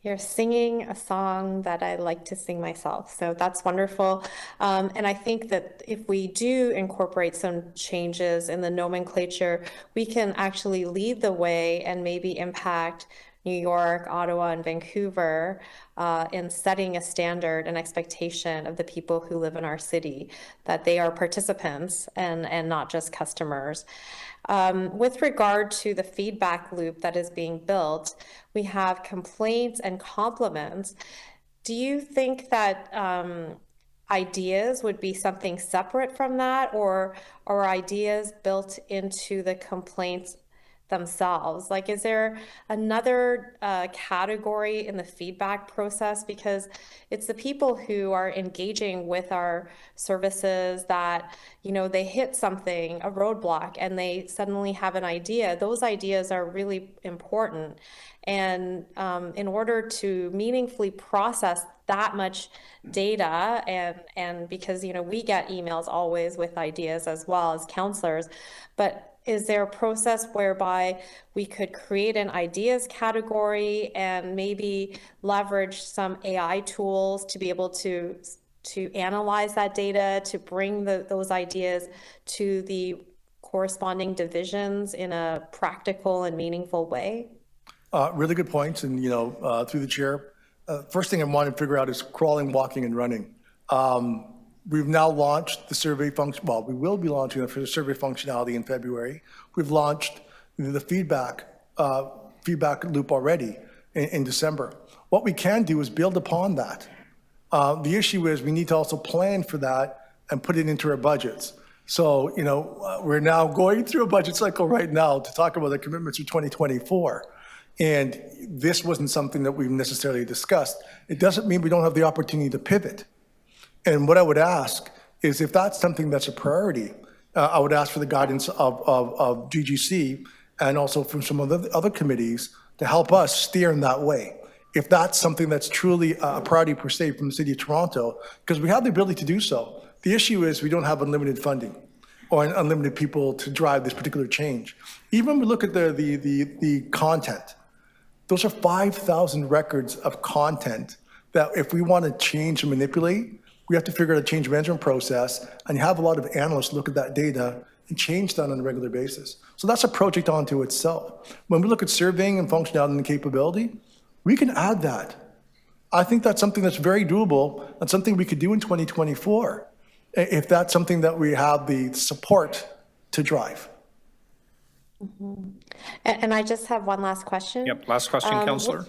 You're singing a song that I like to sing myself, so that's wonderful. And I think that if we do incorporate some changes in the nomenclature, we can actually lead the way and maybe impact New York, Ottawa, and Vancouver in setting a standard and expectation of the people who live in our city, that they are participants and not just customers. With regard to the feedback loop that is being built, we have complaints and compliments. Do you think that ideas would be something separate from that, or ideas built into the complaints themselves? Like, is there another category in the feedback process? Because it's the people who are engaging with our services that, you know, they hit something, a roadblock, and they suddenly have an idea. Those ideas are really important. And in order to meaningfully process that much data, and because, you know, we get emails always with ideas as well as counselors, but is there a process whereby we could create an ideas category and maybe leverage some AI tools to be able to analyze that data, to bring those ideas to the corresponding divisions in a practical and meaningful way? Really good points, and through the chair, first thing I want to figure out is crawling, walking, and running. We've now launched the survey function. Well, we will be launching it for the survey functionality in February. We've launched the feedback loop already in December. What we can do is build upon that. The issue is we need to also plan for that and put it into our budgets. So, we're now going through a budget cycle right now to talk about the commitments for 2024. And this wasn't something that we've necessarily discussed. It doesn't mean we don't have the opportunity to pivot. And what I would ask is, if that's something that's a priority, I would ask for the guidance of GGC and also from some of the other committees to help us steer in that way. If that's something that's truly a priority per se from the City of Toronto, because we have the ability to do so. The issue is we don't have unlimited funding or unlimited people to drive this particular change. Even when we look at the content, those are 5,000 records of content that if we want to change and manipulate, we have to figure out a change management process, and you have a lot of analysts look at that data and change that on a regular basis. So that's a project onto itself. When we look at surveying and functionality and capability, we can add that. I think that's something that's very doable and something we could do in 2024, if that's something that we have the support to drive. Mm-hmm. And I just have one last question. Yep, last question, Councillor.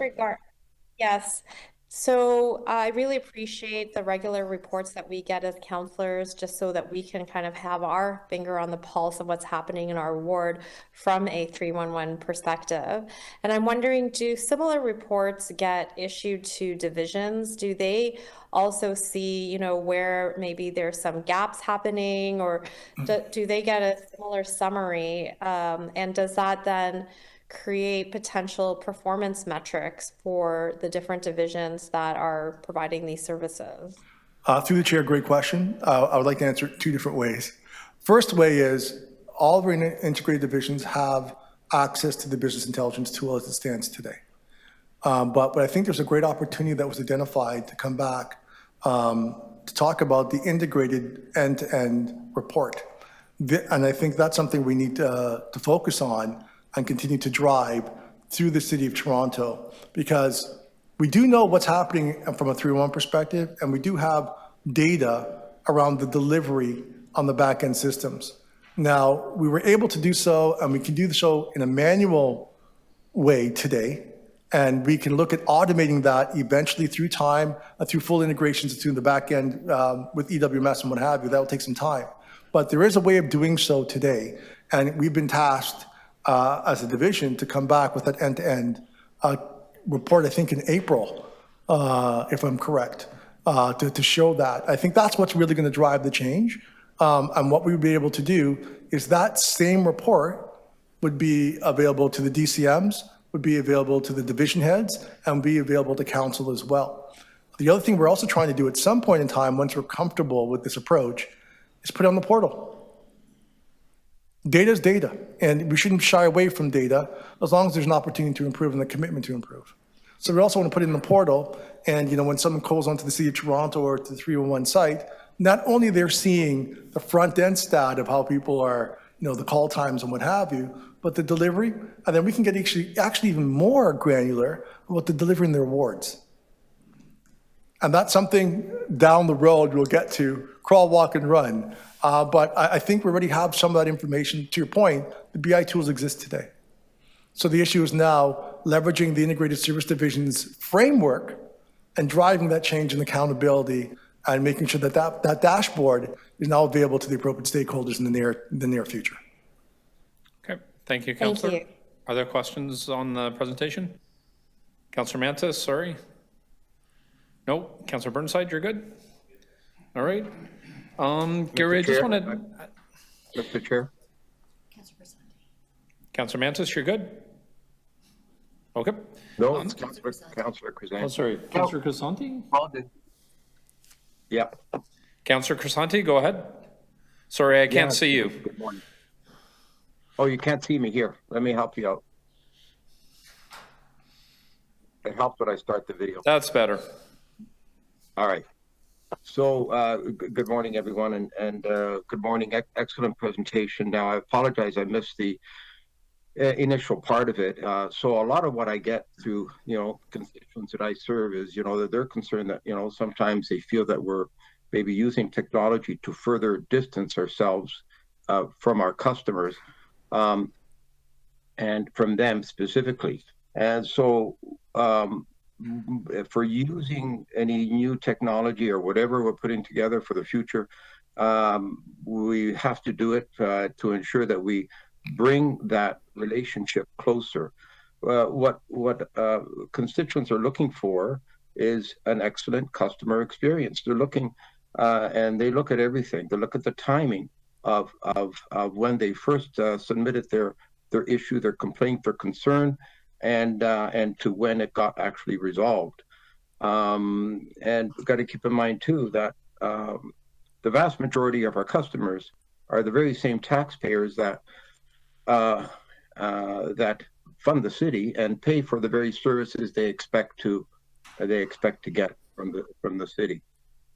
Yes. So I really appreciate the regular reports that we get as councillors, just so that we can kind of have our finger on the pulse of what's happening in our ward from a 311 perspective. And I'm wondering, do similar reports get issued to divisions? Do they also see, where maybe there's some gaps happening, or do they get a similar summary? And does that then create potential performance metrics for the different divisions that are providing these services? Through the chair, great question. I would like to answer it two different ways. First way is all of our integrated divisions have access to the business intelligence tool as it stands today. But I think there's a great opportunity that was identified to come back to talk about the integrated end-to-end report. And I think that's something we need to focus on and continue to drive through the City of Toronto, because we do know what's happening from a 311 perspective, and we do have data around the delivery on the back-end systems. Now, we were able to do so, and we can do so in a manual way today, and we can look at automating that eventually through time, through full integrations through the back-end with EWMS and what have you. That will take some time. But there is a way of doing so today, and we've been tasked as a division to come back with that end-to-end report, I think in April, if I'm correct, to show that. I think that's what's really going to drive the change. And what we would be able to do is that same report would be available to the DCMs, would be available to the division heads, and be available to council as well. The other thing we're also trying to do at some point in time, once we're comfortable with this approach, is put it on the portal. Data is data, and we shouldn't shy away from data as long as there's an opportunity to improve and the commitment to improve. So we also want to put it in the portal, and, when someone calls onto the City of Toronto or to the 301 site, not only they're seeing the front end stat of how people are, the call times and what have you, but the delivery, and then we can get actually even more granular about the delivery in their wards. And that's something down the road we'll get to, crawl, walk, and run. But I think we already have some of that information. To your point, the BI tools exist today. So the issue is now leveraging the Integrated Service Division's framework and driving that change in accountability and making sure that that dashboard is now available to the appropriate stakeholders in the near future. Okay, thank you, Thank Councillor. you. Are there questions on the presentation? Councillor Mantis, sorry. No, Councillor Burnside, you're good? All right. Gary, I just want to, Mr. Chair? Councillor Mantis, you're good? Okay. No, it's Councillor Oh, Crescenti. sorry, Councillor Crisanti? Yeah. Councillor Crisanti, go ahead. Sorry, I can't Yeah, see you. Good morning. Oh, you can't see me here. Let me help you out. It helps when I start the video. That's better. All right. So, good morning, everyone, and good morning. Excellent presentation. Now, I apologize, I missed the initial part of it. So a lot of what I get through, constituents that I serve is, that they're concerned that, sometimes they feel that we're maybe using technology to further distance ourselves from our customers and from them specifically. And so for using any new technology or whatever we're putting together for the future, we have to do it to ensure that we bring that relationship closer. What constituents are looking for is an excellent customer experience. They're looking, and they look at everything. They look at the timing of when they first submitted their issue, their complaint, their concern, and to when it got actually resolved. And we've got to keep in mind too that the vast majority of our customers are the very same taxpayers that fund the city and pay for the very services they expect to get from the city.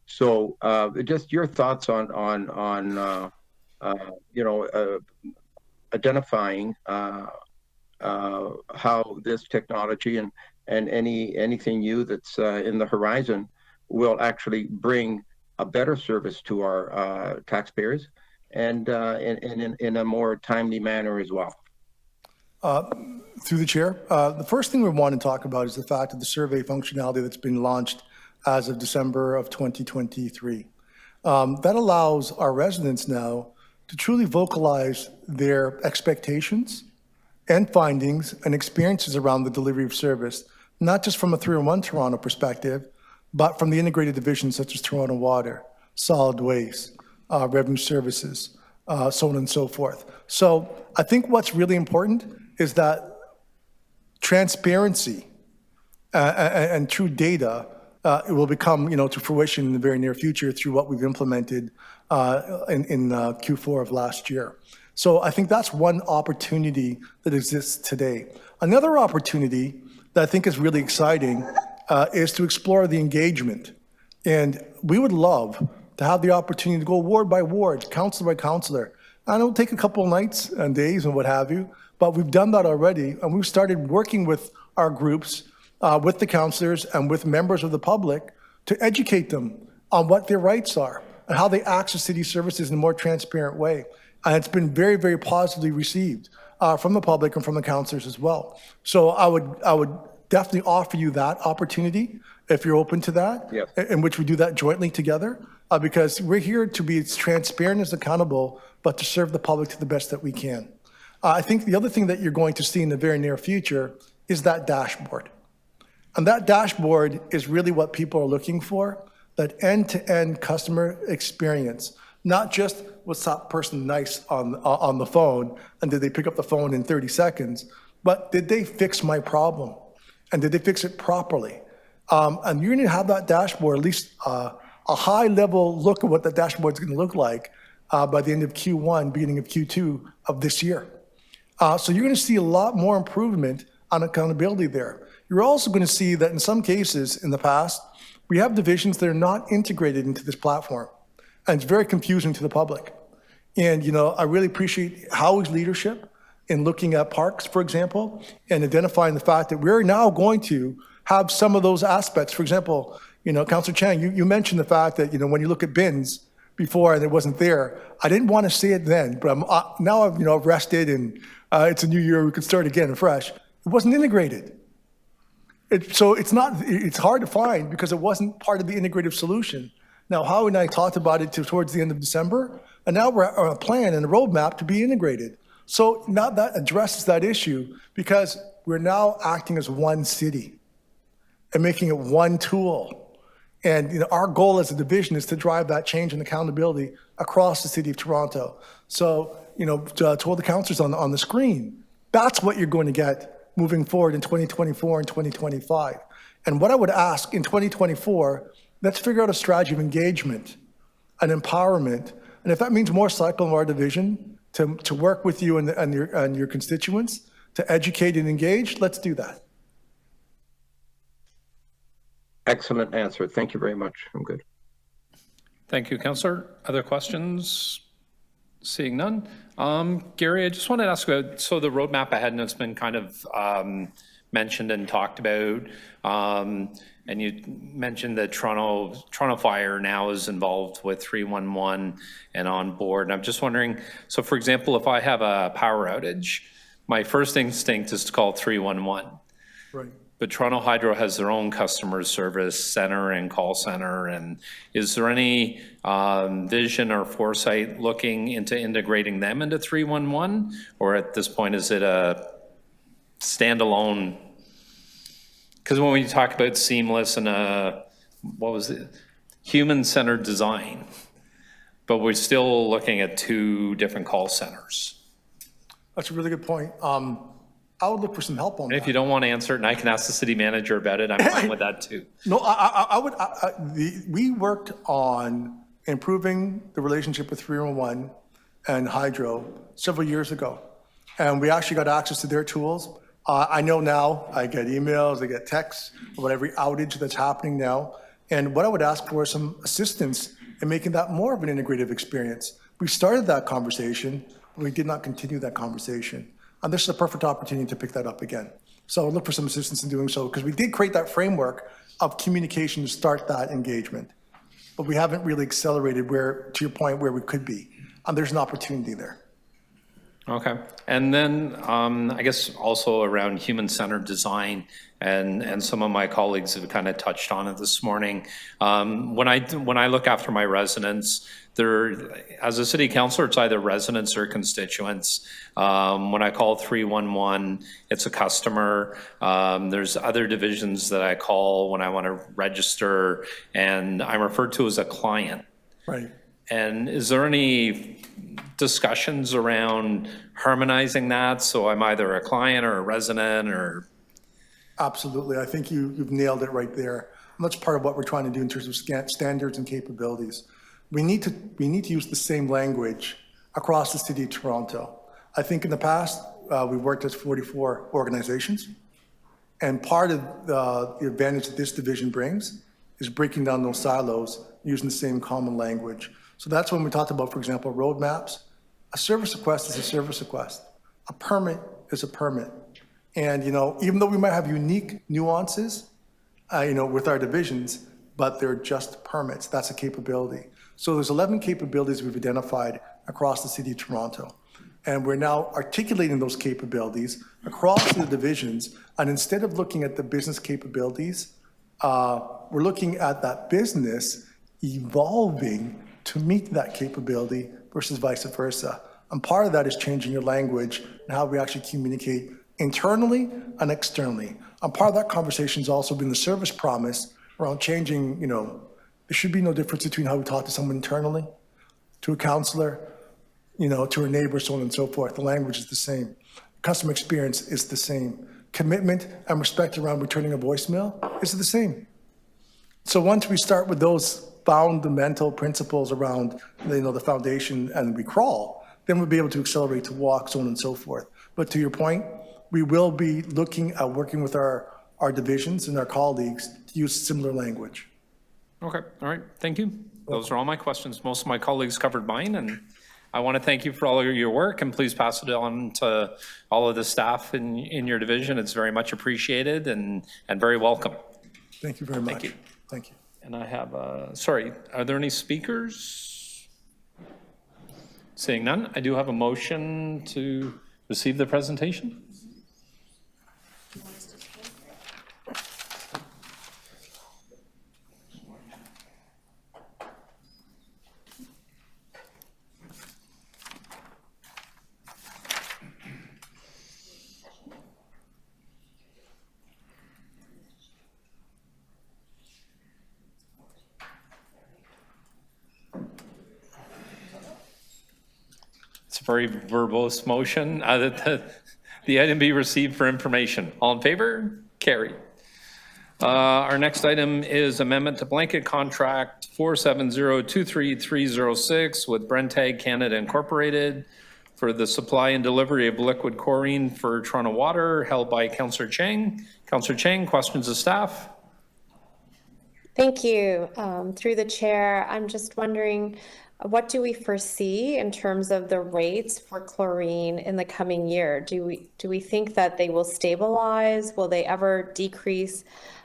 So just your thoughts on identifying how this technology and anything new that's in the horizon will actually bring a better service to our taxpayers and in a more timely manner as well. Through the chair, the first thing we want to talk about is the fact of the survey functionality that's been launched as of December of 2023. That allows our residents now to truly vocalize their expectations and findings and experiences around the delivery of service, not just from a 301 Toronto perspective, but from the integrated divisions such as Toronto Water, Solid Waste, Revenue Services, so on and so forth. So I think what's really important is that transparency and true data it will come, to fruition in the very near future through what we've implemented in Q4 of last year. So I think that's one opportunity that exists today. Another opportunity that I think is really exciting is to explore the engagement. And we would love to have the opportunity to go ward by ward, councillor by councillor. I know it'll take a couple of nights and days and what have you, but we've done that already. And we've started working with our groups, with the councillors and with members of the public to educate them on what their rights are and how they access city services in a more transparent way. And it's been very, very positively received from the public and from the councillors as well. So I would definitely offer you that opportunity if you're open to that, yes, in which we do that jointly together, because we're here to be as transparent as accountable, but to serve the public to the best that we can. I think the other thing that you're going to see in the very near future is that dashboard. And that dashboard is really what people are looking for, that end-to-end customer experience, not just was that person nice on the phone and did they pick up the phone in 30 seconds, but did they fix my problem? And did they fix it properly? And you're going to have that dashboard, at least a high-level look at what that dashboard is going to look like by the end of Q1, beginning of Q2 of this year. So you're going to see a lot more improvement on accountability there. You're also going to see that in some cases in the past, we have divisions that are not integrated into this platform. And it's very confusing to the public. And, I really appreciate Howie's leadership in looking at parks, for example, and identifying the fact that we're now going to have some of those aspects. For example, Councillor Chang, you mentioned the fact that, when you look at bins before and it wasn't there, I didn't want to say it then, but now I've rested and it's a new year, we could start again fresh. It wasn't integrated. So it's hard to find because it wasn't part of the integrative solution. Now, Howie and I talked about it towards the end of December, and now we're on a plan and a roadmap to be integrated. So now that addresses that issue because we're now acting as one city and making it one tool. And our goal as a division is to drive that change and accountability across the city of Toronto. So, to all the councillors on the screen, that's what you're going to get moving forward in 2024 and 2025. And what I would ask in 2024, let's figure out a strategy of engagement and empowerment. And if that means more cycle in our division to work with you and your constituents, to educate and engage, let's do that. Excellent answer. Thank you very much. I'm good. Thank you, Councillor. Other questions? Seeing none. Gary, I just wanted to ask about, so the roadmap ahead, and it's been kind of mentioned and talked about, and you mentioned that Toronto Fire now is involved with 311 and on board. And I'm just wondering, so for example, if I have a power outage, my first instinct is to call 311. Right. But Toronto Hydro has their own customer service center and call center. And is there any vision or foresight looking into integrating them into 311? Or at this point, is it a standalone? Because when we talk about seamless and what was it? Human-centered design, but we're still looking at two different call centers. That's a really good point. I would look for some help on And that. if you don't want to answer it, and I can ask the city manager about it, I'm fine with that too. No, we worked on improving the relationship with 311 and Hydro several years ago. And we actually got access to their tools. I know now I get emails, I get texts about every outage that's happening now. And what I would ask for is some assistance in making that more of an integrative experience. We started that conversation, but we did not continue that conversation. And this is a perfect opportunity to pick that up again. So look for some assistance in doing so, because we did create that framework of communication to start that engagement. But we haven't really accelerated to your point, where we could be. And there's an opportunity there. Okay. And then I guess also around human-centered design, and some of my colleagues have kind of touched on it this morning. When I look after my residents, as a city councilor, it's either residents or constituents. When I call 311, it's a customer. There's other divisions that I call when I want to register, and I'm referred to as a client. Right. And is there any discussions around harmonizing that? So I'm either a client or a resident or? Absolutely. I think you've nailed it right there. And that's part of what we're trying to do in terms of standards and capabilities. We need to use the same language across the city of Toronto. I think in the past, we worked as 44 organizations. And part of the advantage that this division brings is breaking down those silos using the same common language. So that's when we talked about, for example, roadmaps. A service request is a service request. A permit is a permit. And, even though we might have unique nuances, with our divisions, but they're just permits. That's a capability. So there's 11 capabilities we've identified across the city of Toronto. And we're now articulating those capabilities across the divisions. And instead of looking at the business capabilities, we're looking at that business evolving to meet that capability versus vice versa. And part of that is changing your language and how we actually communicate internally and externally. And part of that conversation has also been the service promise around changing, there should be no difference between how we talk to someone internally, to a counselor, to a neighbor, so on and so forth. The language is the same. Customer experience is the same. Commitment and respect around returning a voicemail is the same. So once we start with those fundamental principles around, the foundation, and we crawl, then we'll be able to accelerate to walk, so on and so forth. But to your point, we will be looking at working with our our divisions and our colleagues to use similar language. Okay, all right, thank you. Those are all my questions. Most of my colleagues covered mine, and I want to thank you for all of your work, and please pass it on to all of the staff in your division. It's very much appreciated and very welcome. Thank you very much. Thank you. Thank you. And I have, sorry, are there any speakers? Seeing none, I do have a motion to receive the presentation. It's a very verbose motion. That the item be received for information. All in favor? Carried. Our next item is amendment to blanket contract 470-23306 with Brenntag Canada Incorporated for the supply and delivery of liquid chlorine for Toronto Water, held by Councillor Chang. Councillor Chang, questions of staff? Thank you. Through the chair, I'm just wondering, what do we foresee in terms of the rates for chlorine in the coming year? Do we think that they will stabilize? Will they ever decrease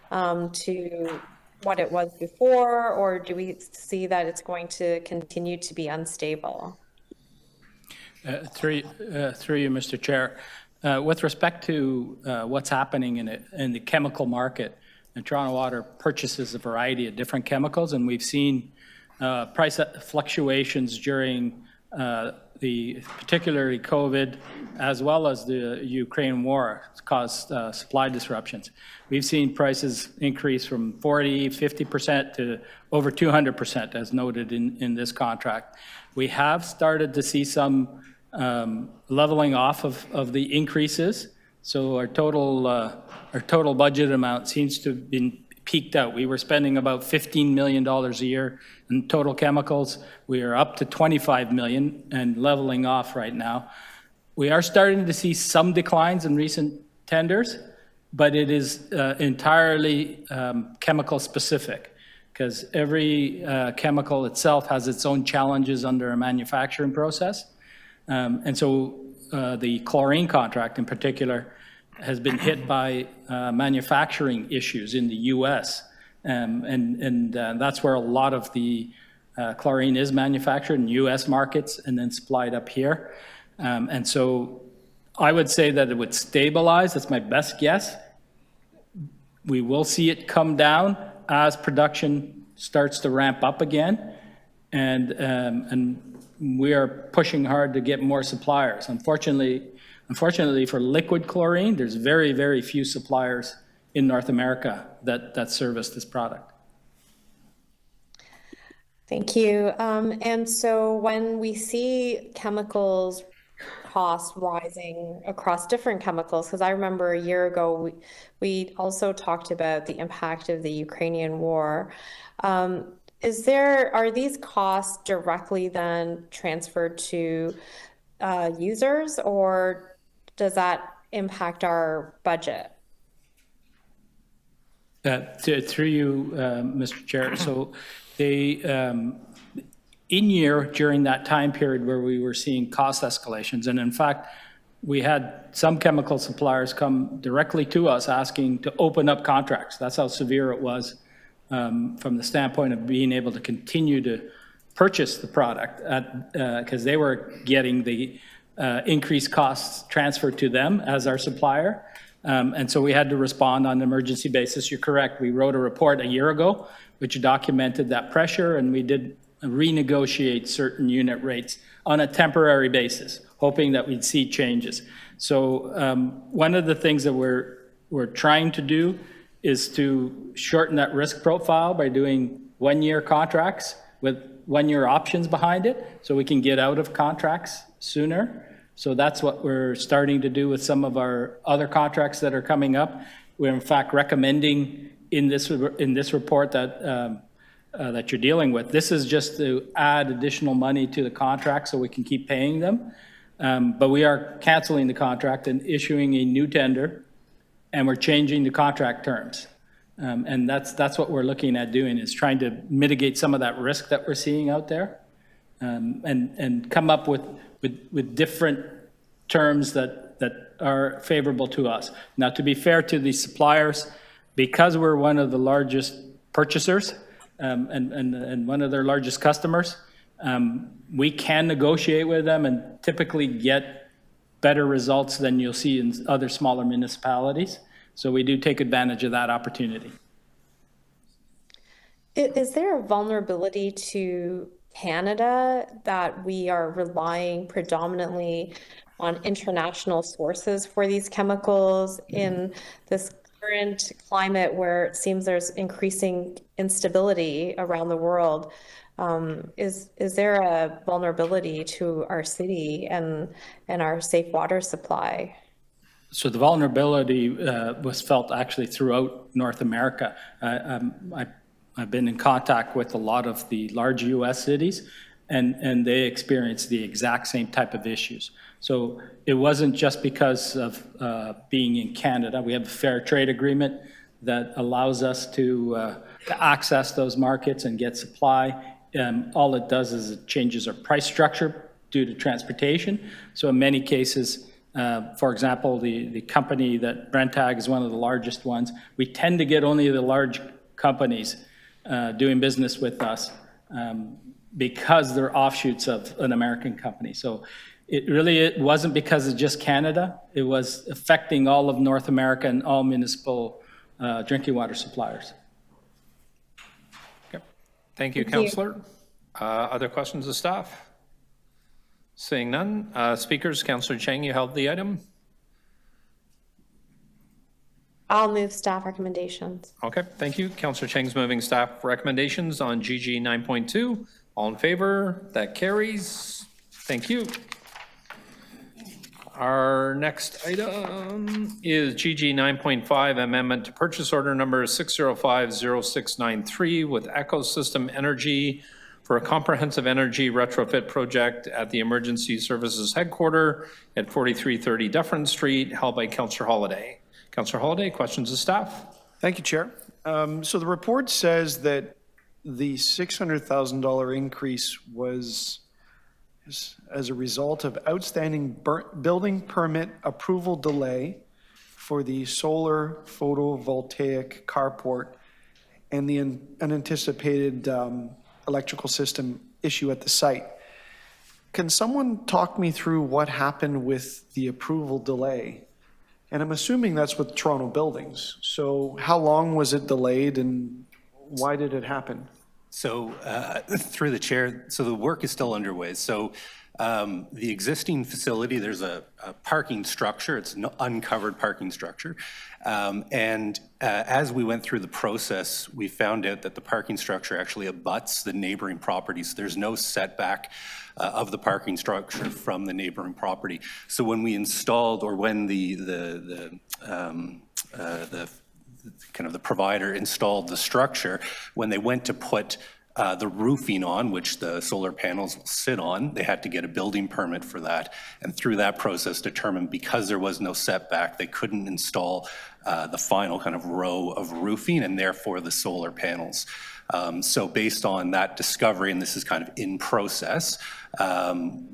to what it was before, or do we see that it's going to continue to be unstable? Through you, Mr. Chair, with respect to what's happening in the chemical market, Toronto Water purchases a variety of different chemicals, and we've seen price fluctuations during particularly COVID, as well as the Ukraine war caused supply disruptions. We've seen prices increase from 40, 50% to over 200%, as noted in this contract. We have started to see some leveling off of the increases. So our total budget amount seems to have been peaked out. We were spending about $15 million a year in total chemicals. We are up to $25 million and leveling off right now. We are starting to see some declines in recent tenders, but it is entirely chemical specific, because every chemical itself has its own challenges under a manufacturing process. And so the chlorine contract in particular has been hit by manufacturing issues in the US. And that's where a lot of the chlorine is manufactured in US markets and then supplied up here. And so I would say that it would stabilize. That's my best guess. We will see it come down as production starts to ramp up again. And we are pushing hard to get more suppliers. Unfortunately for liquid chlorine, there's very, very few suppliers in North America that service this product. Thank you. And so when we see chemicals cost rising across different chemicals, because I remember a year ago, we also talked about the impact of the Ukrainian war. Are these costs directly then transferred to users, or does that impact our budget? Through you, Mr. Chair. So they, in year during that time period where we were seeing cost escalations, and in fact, we had some chemical suppliers come directly to us asking to open up contracts. That's how severe it was from the standpoint of being able to continue to purchase the product because they were getting the increased costs transferred to them as our supplier. And so we had to respond on an emergency basis. You're correct. We wrote a report a year ago which documented that pressure, and we did renegotiate certain unit rates on a temporary basis, hoping that we'd see changes. So one of the things that we're trying to do is to shorten that risk profile by doing one-year contracts with one-year options behind it, so we can get out of contracts sooner. So that's what we're starting to do with some of our other contracts that are coming up. We're in fact recommending in this report that that you're dealing with. This is just to add additional money to the contract so we can keep paying them. But we are canceling the contract and issuing a new tender and we're changing the contract terms. And that's what we're looking at doing, is trying to mitigate some of that risk that we're seeing out there, and come up with different terms that are favorable to us. Now, to be fair to the suppliers, because we're one of the largest purchasers and one of their largest customers, we can negotiate with them and typically get better results than you'll see in other smaller municipalities. So we do take advantage of that opportunity. Is there a vulnerability to Canada that we are relying predominantly on international sources for these chemicals in this current climate where it seems there's increasing instability around the world? Is there a vulnerability to our city and our safe water supply? So the vulnerability was felt actually throughout North America. I've been in contact with a lot of the large US cities, and they experienced the exact same type of issues. So it wasn't just because of being in Canada. We have a fair trade agreement that allows us to access those markets and get supply. All it does is it changes our price structure due to transportation. So in many cases, for example, the company that Brenntag is one of the largest ones, we tend to get only the large companies doing business with us because they're offshoots of an American company. So it wasn't because of just Canada. It was affecting all of North America and all municipal drinking water suppliers. Okay. Thank you, Councillor. Other questions of staff? Seeing none. Speakers, Councillor Chang, you held the item. I'll move staff recommendations. Okay, thank you. Councillor Chang's moving staff recommendations on GG 9.2. All in favor? That carries. Thank you. Our next item is GG 9.5, amendment to purchase order number 6050693 with Ecosystem Energy for a comprehensive energy retrofit project at the Emergency Services Headquarters at 4330 Dufferin Street, held by Councillor Holyday. Councillor Holyday, questions of staff? Thank you, Chair. So the report says that the $600,000 increase was as a result of outstanding building permit approval delay for the solar photovoltaic carport and the unanticipated electrical system issue at the site. Can someone talk me through what happened with the approval delay? And I'm assuming that's with Toronto Buildings. So how long was it delayed and why did it happen? So through the chair, so the work is still underway. So the existing facility, there's a parking structure. It's an uncovered parking structure. And as we went through the process, we found out that the parking structure actually abuts the neighboring properties. There's no setback of the parking structure from the neighboring property. So when we installed, or when the kind of the provider installed the structure, when they went to put the roofing on, which the solar panels will sit on, they had to get a building permit for that. And through that process determined, because there was no setback, they couldn't install the final kind of row of roofing and therefore the solar panels. So based on that discovery, and this is kind of in process,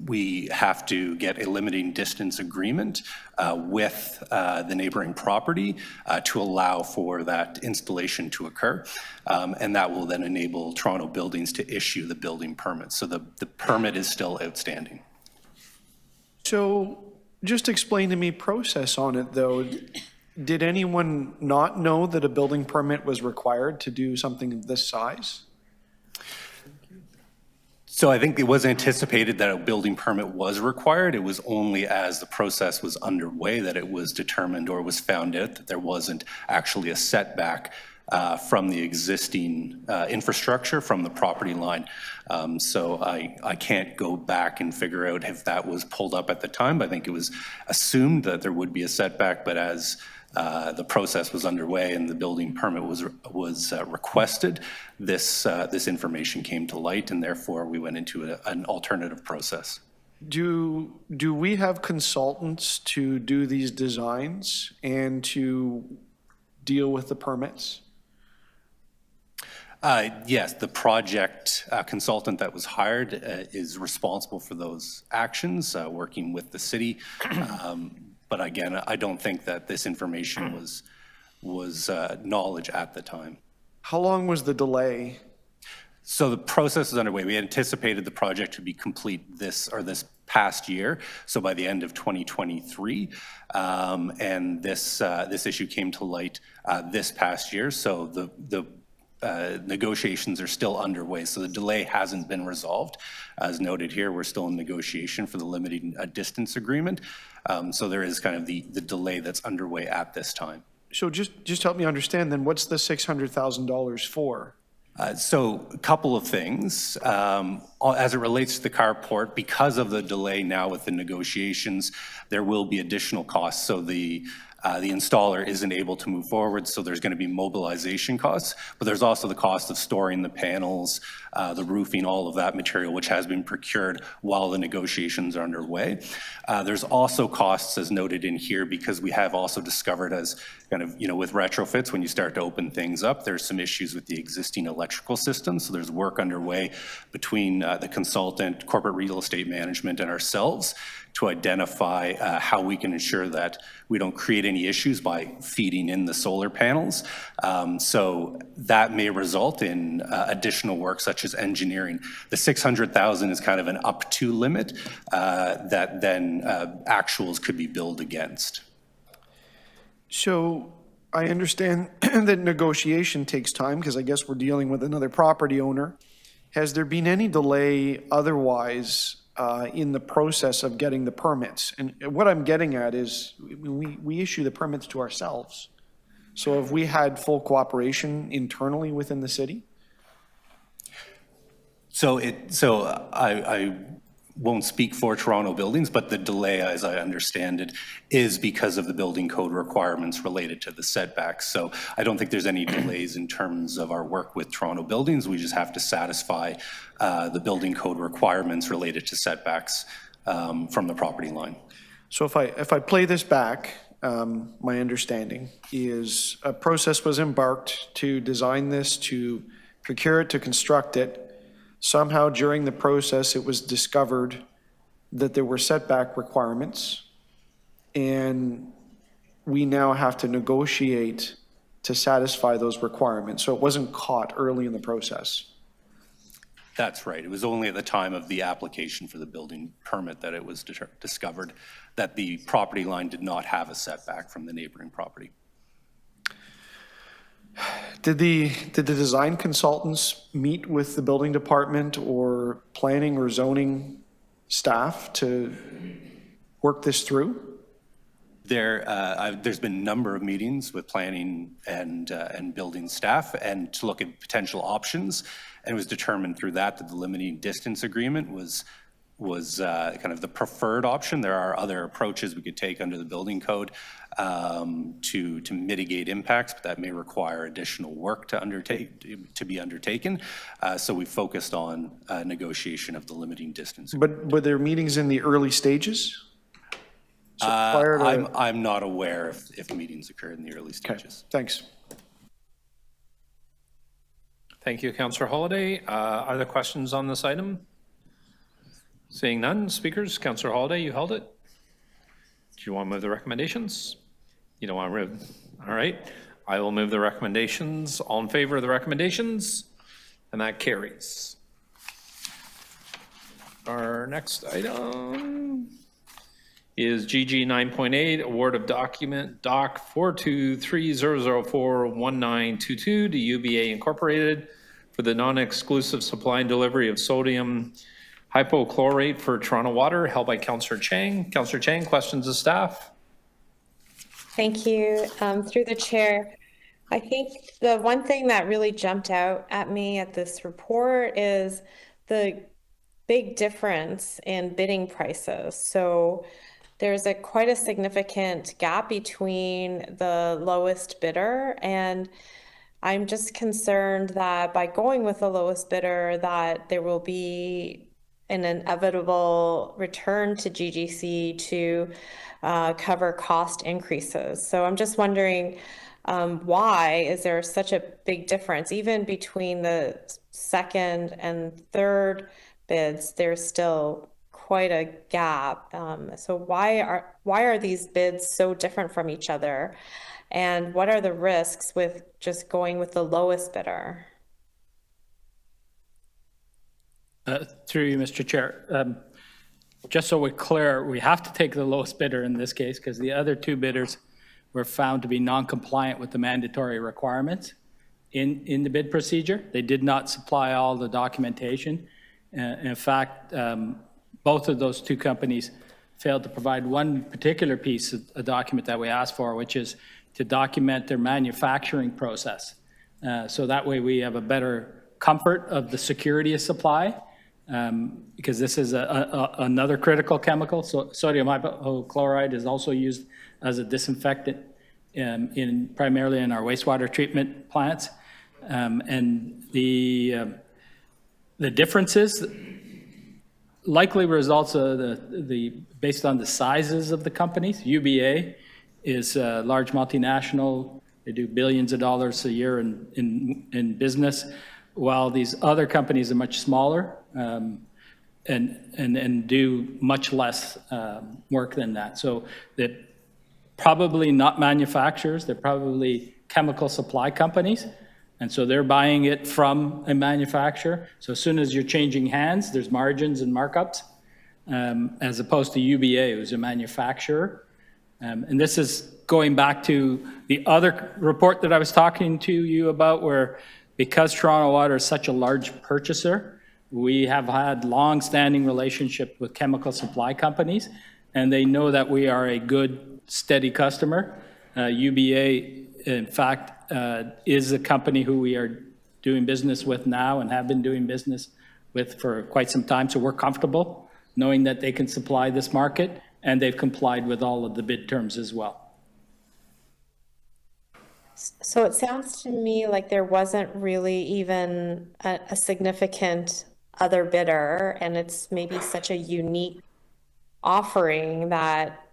we have to get a limiting distance agreement with the neighboring property to allow for that installation to occur. And that will then enable Toronto Buildings to issue the building permit. So the permit is still outstanding. So just explain to me process on it though. Did anyone not know that a building permit was required to do something of this size? So I think it was anticipated that a building permit was required. It was only as the process was underway that it was determined or was found out that there wasn't actually a setback from the existing infrastructure from the property line. So I can't go back and figure out if that was pulled up at the time, but I think it was assumed that there would be a setback, but as the process was underway and the building permit was requested, this information came to light, and therefore we went into an alternative process. Do we have consultants to do these designs and to deal with the permits? Yes, the project consultant that was hired is responsible for those actions, working with the city. But again, I don't think that this information was knowledge at the time. How long was the delay? So the process is underway. We anticipated the project to be complete this past year, so by the end of 2023. And this issue came to light this past year. So the negotiations are still underway. So the delay hasn't been resolved. As noted here, we're still in negotiation for the limiting distance agreement. So there is kind of the delay that's underway at this time. So just help me understand then, what's the $600,000 for? So a couple of things. As it relates to the carport, because of the delay now with the negotiations, there will be additional costs. So the installer isn't able to move forward, so there's going to be mobilization costs, but there's also the cost of storing the panels, the roofing, all of that material, which has been procured while the negotiations are underway. There's also costs, as noted in here, because we have also discovered, as kind of, with retrofits, when you start to open things up, there's some issues with the existing electrical system. So there's work underway between the consultant, corporate real estate management, and ourselves to identify how we can ensure that we don't create any issues by feeding in the solar panels. So that may result in additional work such as engineering. The 600,000 is kind of an up to limit that then actuals could be billed against. So I understand that negotiation takes time because I guess we're dealing with another property owner. Has there been any delay otherwise in the process of getting the permits? And what I'm getting at is we issue the permits to ourselves. So have we had full cooperation internally within the city? So I won't speak for Toronto Buildings, but the delay, as I understand it, is because of the building code requirements related to the setbacks. So I don't think there's any delays in terms of our work with Toronto Buildings. We just have to satisfy the building code requirements related to setbacks from the property line. So if I play this back, my understanding is a process was embarked to design this, to procure it, to construct it. Somehow during the process, it was discovered that there were setback requirements, and we now have to negotiate to satisfy those requirements. So it wasn't caught early in the process. That's right. It was only at the time of the application for the building permit that it was discovered that the property line did not have a setback from the neighboring property. Did the design consultants meet with the building department or planning or zoning staff to work this through? There's been a number of meetings with planning and building staff and to look at potential options, and it was determined through that the limiting distance agreement was kind of the preferred option. There are other approaches we could take under the building code to mitigate impacts, but that may require additional work to be undertaken. So we focused on negotiation of the limiting distance. But were there meetings in the early stages? So prior to... I'm not aware if meetings occurred in the early stages. Okay, thanks. Thank you, Councillor Holyday. Other questions on this item? Seeing none, speakers, Councillor Holyday, you held it. Do you want to move the recommendations? You don't want to move? All right. I will move the recommendations. All in favor of the recommendations? And that carries. Our next item is GG 9.8, award of document doc 42300041922 to UBA Incorporated for the non-exclusive supply and delivery of sodium hypochlorite for Toronto Water, held by Councillor Chang. Councillor Chang, questions of staff? Thank you. Through the chair, I think the one thing that really jumped out at me at this report is the big difference in bidding prices. So there's quite a significant gap between the lowest bidder, and I'm just concerned that by going with the lowest bidder that there will be an inevitable return to GGC to cover cost increases. So I'm just wondering, why is there such a big difference? Even between the second and third bids, there's still quite a gap. So why are these bids so different from each other? And what are the risks with just going with the lowest bidder? Through you, Mr. Chair. Just so we're clear, we have to take the lowest bidder in this case because the other two bidders were found to be non-compliant with the mandatory requirements in the bid procedure. They did not supply all the documentation. In fact, both of those two companies failed to provide one particular piece of a document that we asked for, which is to document their manufacturing process. So that way we have a better comfort of the security of supply, because this is another critical chemical. So sodium hypochlorite is also used as a disinfectant primarily in our wastewater treatment plants. And the differences likely results of based on the sizes of the companies. UBA is a large multinational. They do billions of dollars a year in business, while these other companies are much smaller and do much less work than that. So they're probably not manufacturers, they're probably chemical supply companies. And so they're buying it from a manufacturer. So as soon as you're changing hands, there's margins and markups, as opposed to UBA, who's a manufacturer. And this is going back to the other report that I was talking to you about, where because Toronto Water is such a large purchaser, we have had long-standing relationship with chemical supply companies, and they know that we are a good, steady customer. UBA, in fact, is a company who we are doing business with now and have been doing business with for quite some time, so we're comfortable knowing that they can supply this market, and they've complied with all of the bid terms as well. So it sounds to me like there wasn't really even a significant other bidder, and it's maybe such a unique offering that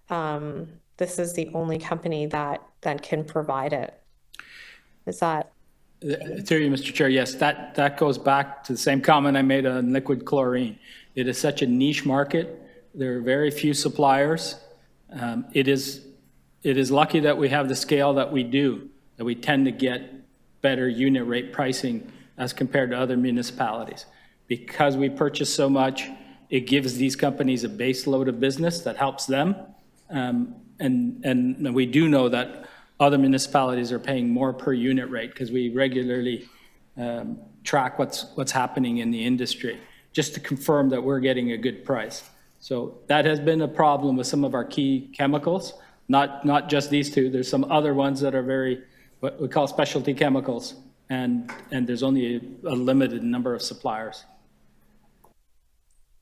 this is the only company that can provide it. Is that? Through you, Mr. Chair, yes, that goes back to the same comment I made on liquid chlorine. It is such a niche market. There are very few suppliers. It is lucky that we have the scale that we do, that we tend to get better unit rate pricing as compared to other municipalities. Because we purchase so much, it gives these companies a base load of business that helps them. And we do know that other municipalities are paying more per unit rate because we regularly track what's happening in the industry, just to confirm that we're getting a good price. So that has been a problem with some of our key chemicals, not just these two. There's some other ones that are very, what we call specialty chemicals, and there's only a limited number of suppliers.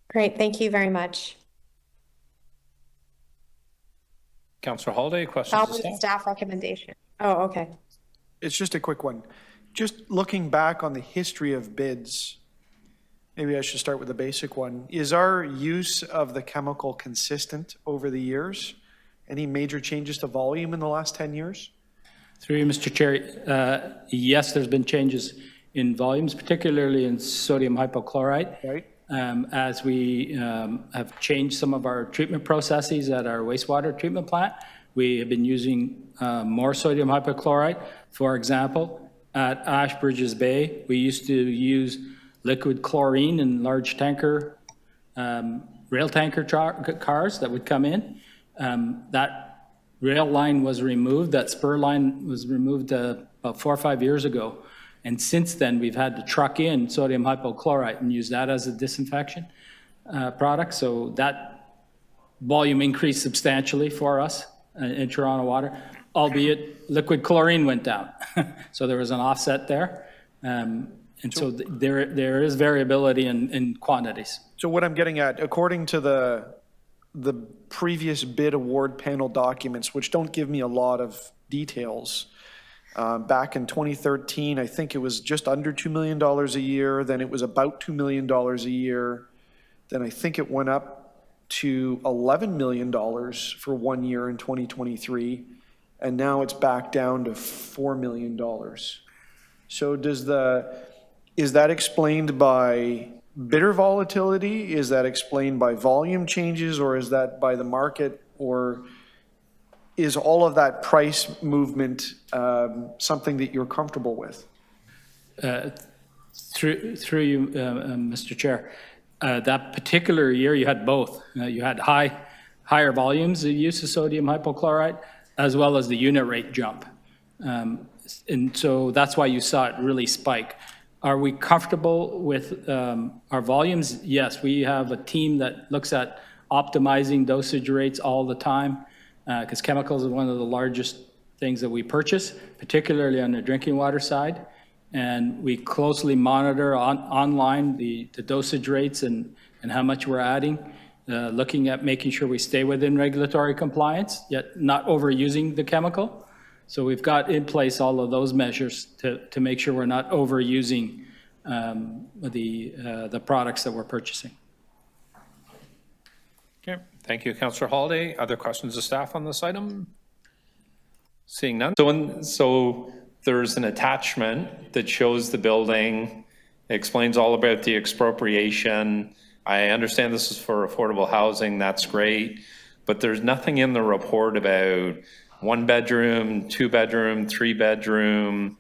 Great, thank you very much. Councillor Holiday, questions of staff? Staff recommendation. Oh, okay. It's just a quick one. Just looking back on the history of bids, maybe I should start with the basic one. Is our use of the chemical consistent over the years? Any major changes to volume in the last 10 years? Through you, Mr. Chair, yes, there's been changes in volumes, particularly in sodium hypochlorite. Right. As we have changed some of our treatment processes at our wastewater treatment plant, we have been using more sodium hypochlorite. For example, at Ashbridges Bay, we used to use liquid chlorine in large tanker, rail tanker cars that would come in. That rail line was removed, that spur line was removed about 4 or 5 years ago. And since then, we've had to truck in sodium hypochlorite and use that as a disinfection product. So that volume increased substantially for us in Toronto Water, albeit liquid chlorine went down. So there was an offset there. And so there is variability in quantities. So what I'm getting at, according to the previous bid award panel documents, which don't give me a lot of details, back in 2013, I think it was just under $2 million a year. Then it was about $2 million a year. then I think it went up to $11 million for 1 year in 2023, and now it's back down to $4 million. So is that explained by bidder volatility? Is that explained by volume changes, or is that by the market, or is all of that price movement something that you're comfortable with? Through you, Mr. Chair, that particular year you had both. You had higher volumes of use of sodium hypochlorite, as well as the unit rate jump. And so that's why you saw it really spike. Are we comfortable with our volumes? Yes, we have a team that looks at optimizing dosage rates all the time, because chemicals are one of the largest things that we purchase, particularly on the drinking water side. And we closely monitor online the dosage rates and how much we're adding, looking at making sure we stay within regulatory compliance, yet not overusing the chemical. So we've got in place all of those measures to make sure we're not overusing the products that we're purchasing. Okay, thank you, Councillor Holiday. Other questions of staff on this item? Seeing none. So there's an attachment that shows the building, explains all about the expropriation. I understand this is for affordable housing, that's great, but there's nothing in the report about 1 bedroom, 2 bedroom, 3 bedroom,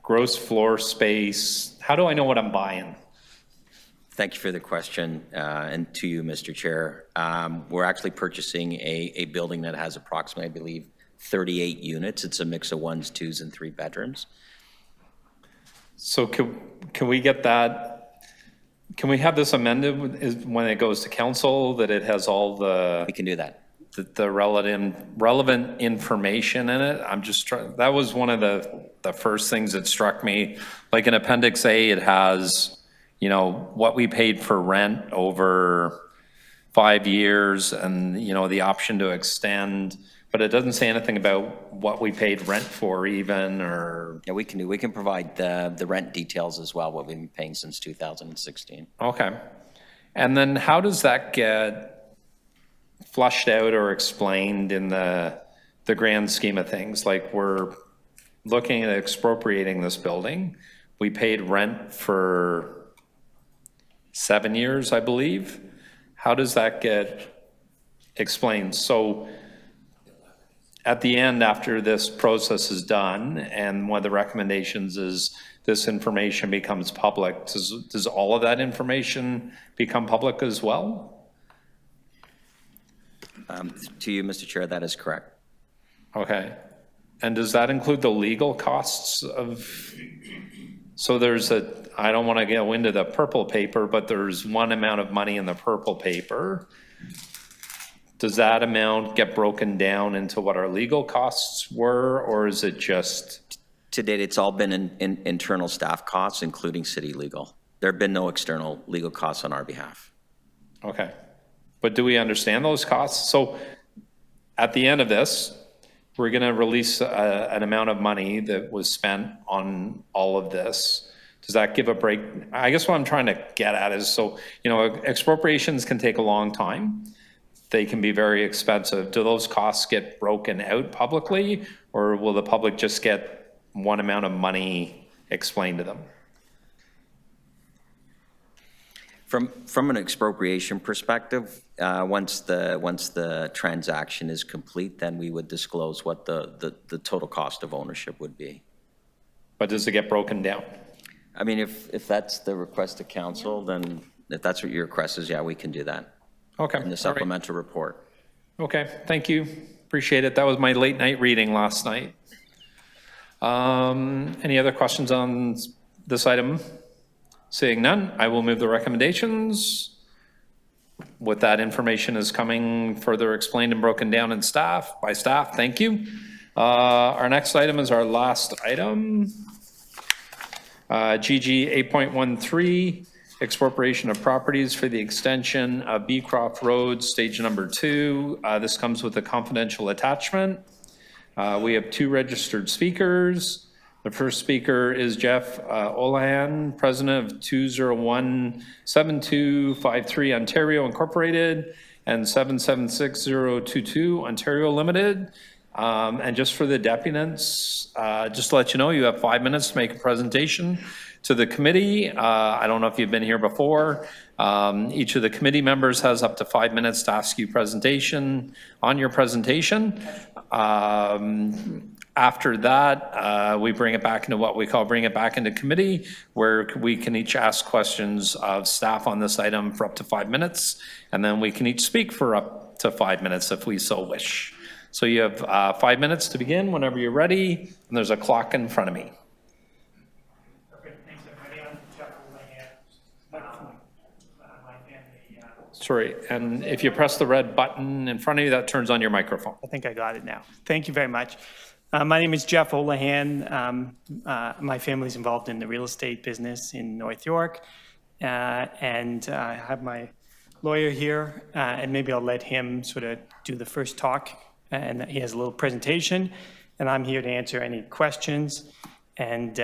gross floor space. How do I know what I'm buying? Thank you for the question, and to you, Mr. Chair. We're actually purchasing a building that has approximately, I believe, 38 units. It's a mix of 1s, 2s, and 3 bedrooms. So can we get that? Can we have this amended when it goes to council, that it has all the? We can do that. The relevant information in it? I'm just trying, that was one of the first things that struck me. Like in Appendix A, it has, you know, what we paid for rent over 5 years and, you know, the option to extend, but it doesn't say anything about what we paid rent for even, or. Yeah, we can provide the rent details as well, what we've been paying since 2016. Okay. And then how does that get flushed out or explained in the grand scheme of things? Like, we're looking at expropriating this building. We paid rent for 7 years, I believe. How does that get explained? So at the end, after this process is done, and one of the recommendations is this information becomes public, does all of that information become public as well? To you, Mr. Chair, that is correct. Okay. And does that include the legal costs of, so there's I don't want to go into the purple paper, but there's one amount of money in the purple paper. Does that amount get broken down into what our legal costs were, or is it just? To date, it's all been in internal staff costs, including city legal. There have been no external legal costs on our behalf. Okay. But do we understand those costs? So at the end of this, we're going to release an amount of money that was spent on all of this. Does that give a break? I guess what I'm trying to get at is, so, you know, expropriations can take a long time. They can be very expensive. Do those costs get broken out publicly, or will the public just get one amount of money explained to them? From an expropriation perspective, once the transaction is complete, then we would disclose what the total cost of ownership would be. But does it get broken down? I mean, if that's the request of council, then if that's what your request is, yeah, we can do that. Okay. In the supplemental report. Okay, thank you. Appreciate it. That was my late night reading last night. Any other questions on this item? Seeing none, I will move the recommendations. With that information is coming further explained and broken down by staff. Thank you. Our next item is our last item. GG 8.13, expropriation of properties for the extension of Beecroft Road, stage number 2. This comes with a confidential attachment. We have 2 registered speakers. The first speaker is Jeff Olahan, president of 2017253 Ontario Incorporated and 7760022 Ontario Limited. And just for the deputants, just to let you know, you have 5 minutes to make a presentation to the committee. I don't know if you've been here before. Each of the committee members has up to 5 minutes to ask you on your presentation. After that, we bring it back into what we call bring it back into committee, where we can each ask questions of staff on this item for up to 5 minutes, and then we can each speak for up to 5 minutes if we so wish. So you have 5 minutes to begin whenever you're ready, and there's a clock in front of me. Thanks, everybody. I'm Jeff Olahan. My family. Sorry, and if you press the red button in front of you, that turns on your microphone. I think I got it now. Thank you very much. My name is Jeff Olahan. My family's involved in the real estate business in North York. And I have my lawyer here, and maybe I'll let him sort of do the first talk. And he has a little presentation, and I'm here to answer any questions. And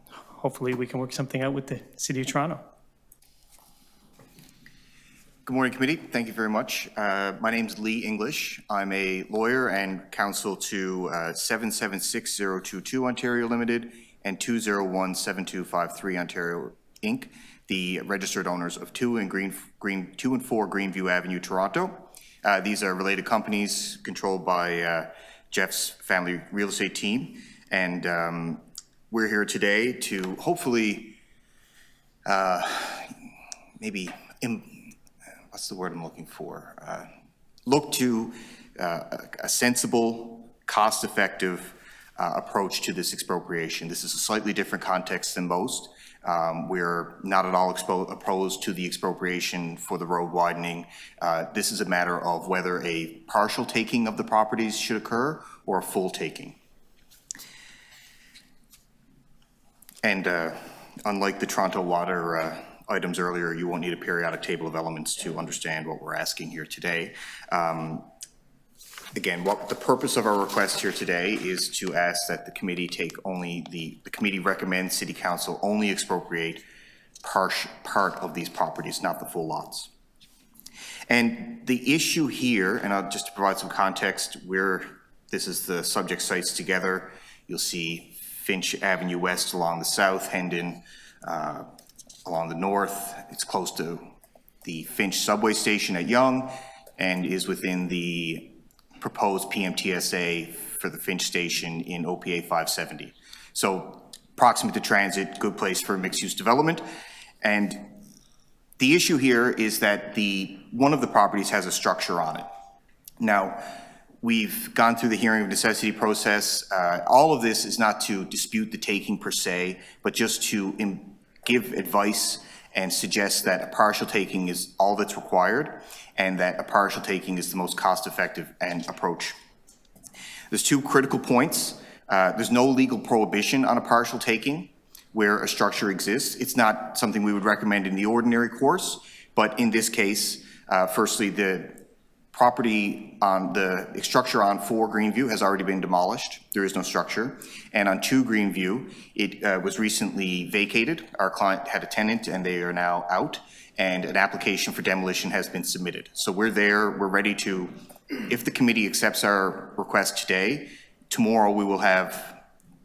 hopefully we can work something out with the City of Toronto. Good morning, committee. Thank you very much. My name is Lee English. I'm a lawyer and counsel to 7760022 Ontario Limited and 2017253 Ontario Inc., the registered owners of 2 and 4 Greenview Avenue, Toronto. These are related companies controlled by Jeff's family real estate team, and we're here today to hopefully what's the word I'm looking for? Look to a sensible, cost-effective approach to this expropriation. This is a slightly different context than most. We're not at all opposed to the expropriation for the road widening. This is a matter of whether a partial taking of the properties should occur or a full taking. And unlike the Toronto Water items earlier, you won't need a periodic table of elements to understand what we're asking here today. Again, what the purpose of our request here today is to ask that the committee take only the committee recommends City Council only expropriate part of these properties, not the full lots. And the issue here, and I'll just to provide some context, where this is the subject sites together. You'll see Finch Avenue West along the south, Hendon along the north. It's close to the Finch subway station at Yonge and is within the proposed PMTSA for the Finch station in OPA 570. So proximate to transit, good place for mixed-use development. And the issue here is that one of the properties has a structure on it. Now, we've gone through the hearing of necessity process. All of this is not to dispute the taking per se, but just to give advice and suggest that a partial taking is all that's required and that a partial taking is the most cost-effective approach. There's 2 critical points. There's no legal prohibition on a partial taking where a structure exists. It's not something we would recommend in the ordinary course, but in this case, firstly, the property on the structure on 4 Greenview has already been demolished. There is no structure. And on 2 Greenview, it was recently vacated. Our client had a tenant and they are now out, and an application for demolition has been submitted. So we're there, we're ready to, if the committee accepts our request today, tomorrow we will have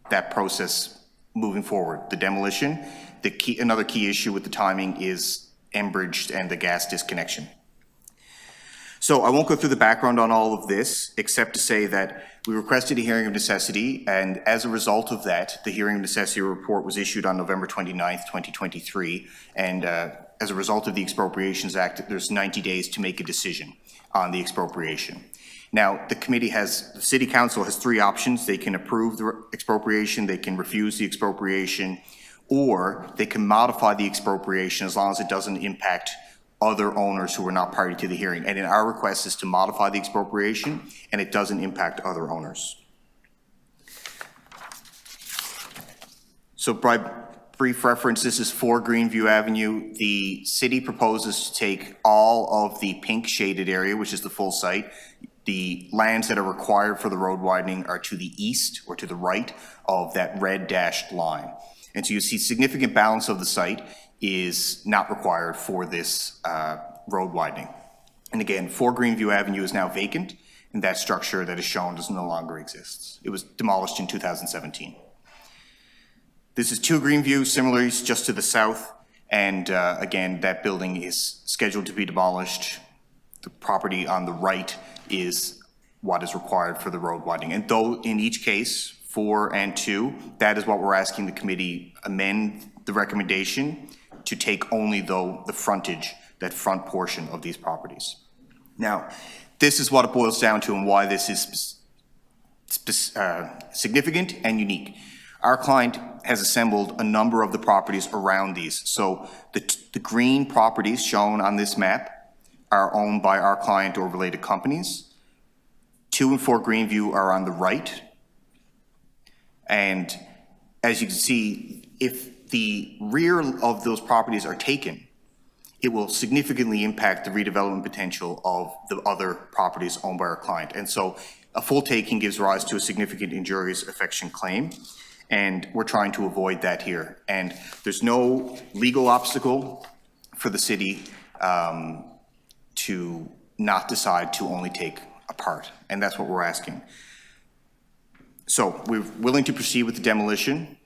that process moving forward. The demolition, another key issue with the timing is Enbridge and the gas disconnection. So I won't go through the background on all of this, except to say that we requested a hearing of necessity, and as a result of that, the hearing of necessity report was issued on November 29th, 2023, and as a result of the Expropriations Act, there's 90 days to make a decision on the expropriation. Now, the City Council has 3 options. They can approve the expropriation, they can refuse the expropriation, or they can modify the expropriation as long as it doesn't impact other owners who are not party to the hearing. And in our request is to modify the expropriation and it doesn't impact other owners. So by brief reference, this is 4 Greenview Avenue. The city proposes to take all of the pink shaded area, which is the full site. The lands that are required for the road widening are to the east or to the right of that red dashed line. And so you see significant balance of the site is not required for this road widening. And again, 4 Greenview Avenue is now vacant, and that structure that is shown does no longer exist. It was demolished in 2017. This is 2 Greenview, similarly just to the south, and again, that building is scheduled to be demolished. The property on the right is what is required for the road widening. And though in each case, 4 and 2, that is what we're asking the committee amend the recommendation to take only though the frontage, that front portion of these properties. Now, this is what it boils down to and why this is significant and unique. Our client has assembled a number of the properties around these. So the green properties shown on this map are owned by our client or related companies. 2 and 4 Greenview are on the right. And as you can see, if the rear of those properties are taken, it will significantly impact the redevelopment potential of the other properties owned by our client. And so a full taking gives rise to a significant injurious affection claim. And we're trying to avoid that here. And there's no legal obstacle for the city to not decide to only take a part. And that's what we're asking. So we're willing to proceed with the demolition,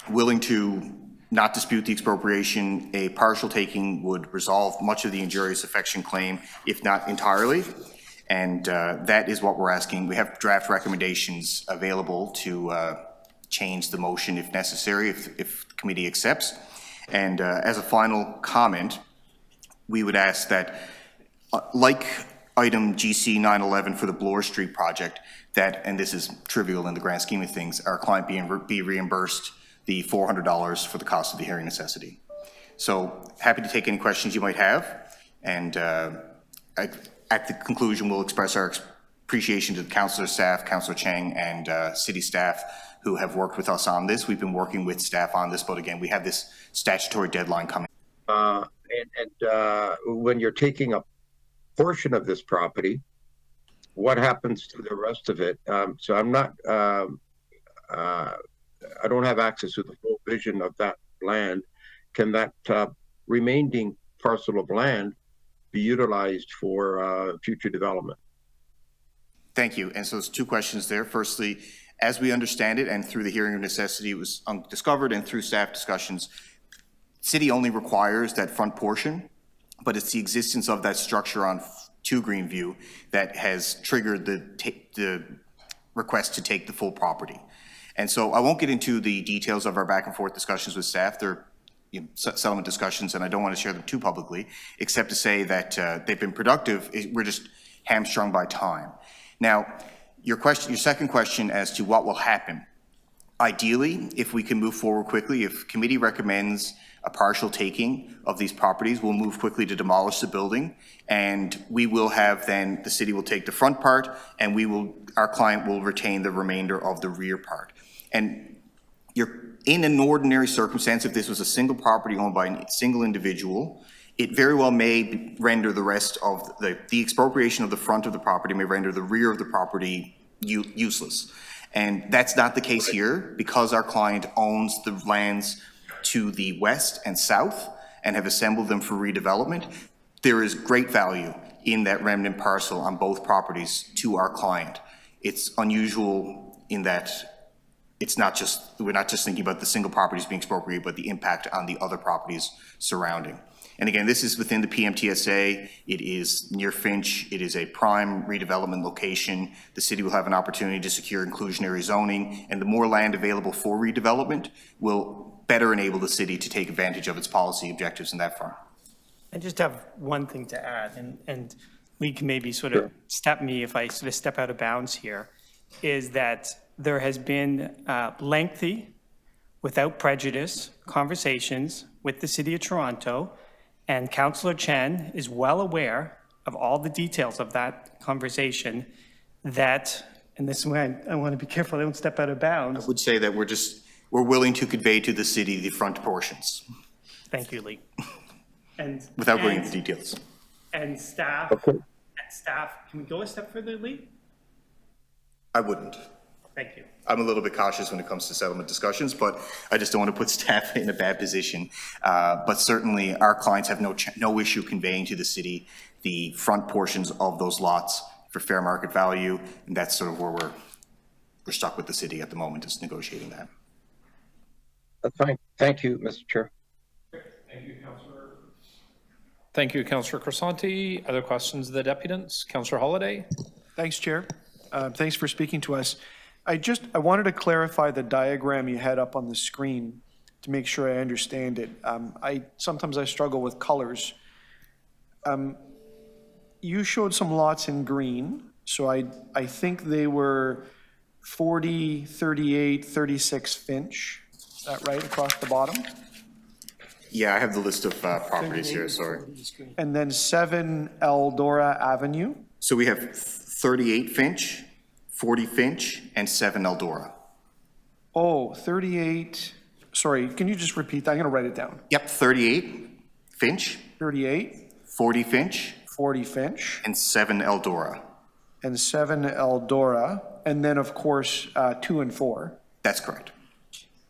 willing to not dispute the expropriation. A partial taking would resolve much of the injurious affection claim, if not entirely. And that is what we're asking. We have draft recommendations available to change the motion if necessary, if the committee accepts. And as a final comment, we would ask that, like item GC 911 for the Bloor Street project, that, and this is trivial in the grand scheme of things, our client be reimbursed the $400 for the cost of the hearing necessity. So happy to take any questions you might have. And at the conclusion, we'll express our appreciation to the councillor staff, Councillor Cheng, and city staff who have worked with us on this. We've been working with staff on this, but again, we have this statutory deadline coming. When you're taking a portion of this property, what happens to the rest of it? So I'm not, I don't have access to the full vision of that land. Can that remaining parcel of land be utilized for future development? Thank you. And so there's 2 questions there. Firstly, as we understand it, and through the hearing of necessity, it was discovered, and through staff discussions, city only requires that front portion, but it's the existence of that structure on 2 Greenview that has triggered the request to take the full property. And so I won't get into the details of our back and forth discussions with staff. They're settlement discussions, and I don't want to share them too publicly, except to say that they've been productive. We're just hamstrung by time. Now, your second question as to what will happen. Ideally, if we can move forward quickly, if committee recommends a partial taking of these properties, we'll move quickly to demolish the building, and we will have then, the city will take the front part, and our client will retain the remainder of the rear part. And in an ordinary circumstance, if this was a single property owned by a single individual, it very well may render the rest of the expropriation of the front of the property may render the rear of the property useless. And that's not the case here, because our client owns the lands to the west and south and have assembled them for redevelopment. There is great value in that remnant parcel on both properties to our client. It's unusual in that we're not just thinking about the single properties being expropriated, but the impact on the other properties surrounding. And again, this is within the PMTSA. It is near Finch. It is a prime redevelopment location. The city will have an opportunity to secure inclusionary zoning, and the more land available for redevelopment will better enable the city to take advantage of its policy objectives in that front. I just have one thing to add, and Lee can maybe sort of step me if I sort of step out of bounds here, is that there has been lengthy, without prejudice, conversations with the City of Toronto, and Councillor Chen is well aware of all the details of that conversation that, and this is why I want to be careful I don't step out of bounds. I would say that we're just We're willing to convey to the city the front portions Thank you, Lee. And without going and- into details. And staff, can we go a step further, Lee? I wouldn't. Thank you. I'm a little bit cautious when it comes to settlement discussions, but I just don't want to put staff in a bad position. But certainly, our clients have no issue conveying to the city the front portions of those lots for fair market value, and that's sort of where we're stuck with the city at the moment, is negotiating that. That's fine. Thank you, Mr. Chair. Thank you, Councillor Crisanti. Other questions of the deputants? Councillor Holyday? Thanks, Chair. Thanks for speaking to us. I wanted to clarify the diagram you had up on the screen to make sure I understand it. Sometimes I struggle with colors. You showed some lots in green, so I think they were 40, 38, 36 Finch. Is that right, across the bottom? Yeah, I have the list of properties here, sorry. And then 7 Eldora Avenue. So we have 38 Finch, 40 Finch, and 7 Eldora. Oh, 38, sorry, can you just repeat that? I'm going to write it down. Yep, 38 Finch, 38, 40 Finch, 40 Finch, and 7 Eldora. and 7 Eldora, and then, of course, 2 and 4. That's correct.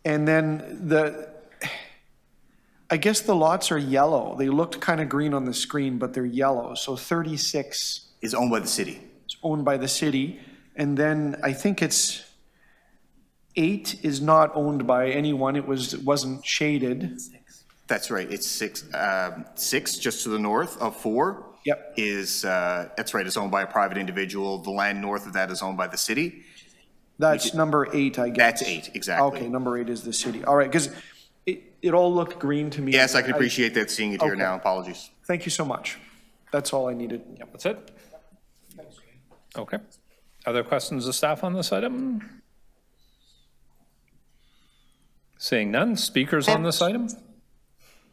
And then I guess the lots are yellow. They looked kind of green on the screen, but they're yellow. So 36 Is owned by the city. is owned by the city. And then I think it's 8 is not owned by anyone. It wasn't shaded. That's right, it's 6, 6 just to the north of 4. Yep. Is, that's right, it's owned by a private individual. The land north of that is owned by the city. That's number 8, I guess. That's 8, exactly. Okay, number 8 is the city. All right, because it all looked green to me. Yes, I can appreciate that, seeing it here Okay. now, apologies. Thank you so much. That's all I needed. Yep. That's it? Okay. Other questions of staff on this item? Seeing none. Speakers on this item?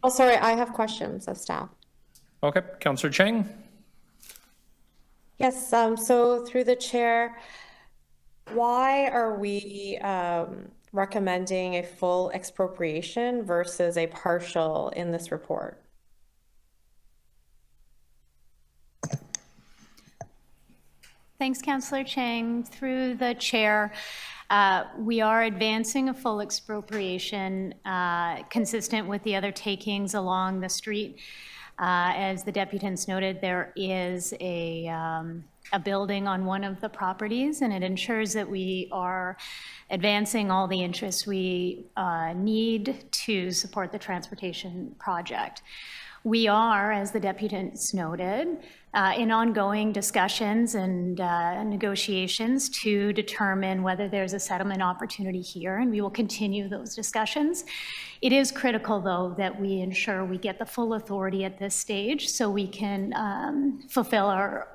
Oh, sorry, I have questions of staff. Okay, Councillor Chang? Yes, so through the chair, why are we recommending a full expropriation versus a partial in this report? Thanks, Councillor Chang. Through the chair, we are advancing a full expropriation consistent with the other takings along the street. As the deputants noted, there is a building on one of the properties, and it ensures that we are advancing all the interests we need to support the transportation project. We are, as the deputants noted, in ongoing discussions and negotiations to determine whether there's a settlement opportunity here, and we will continue those discussions. It is critical, though, that we ensure we get the full authority at this stage so we can fulfill our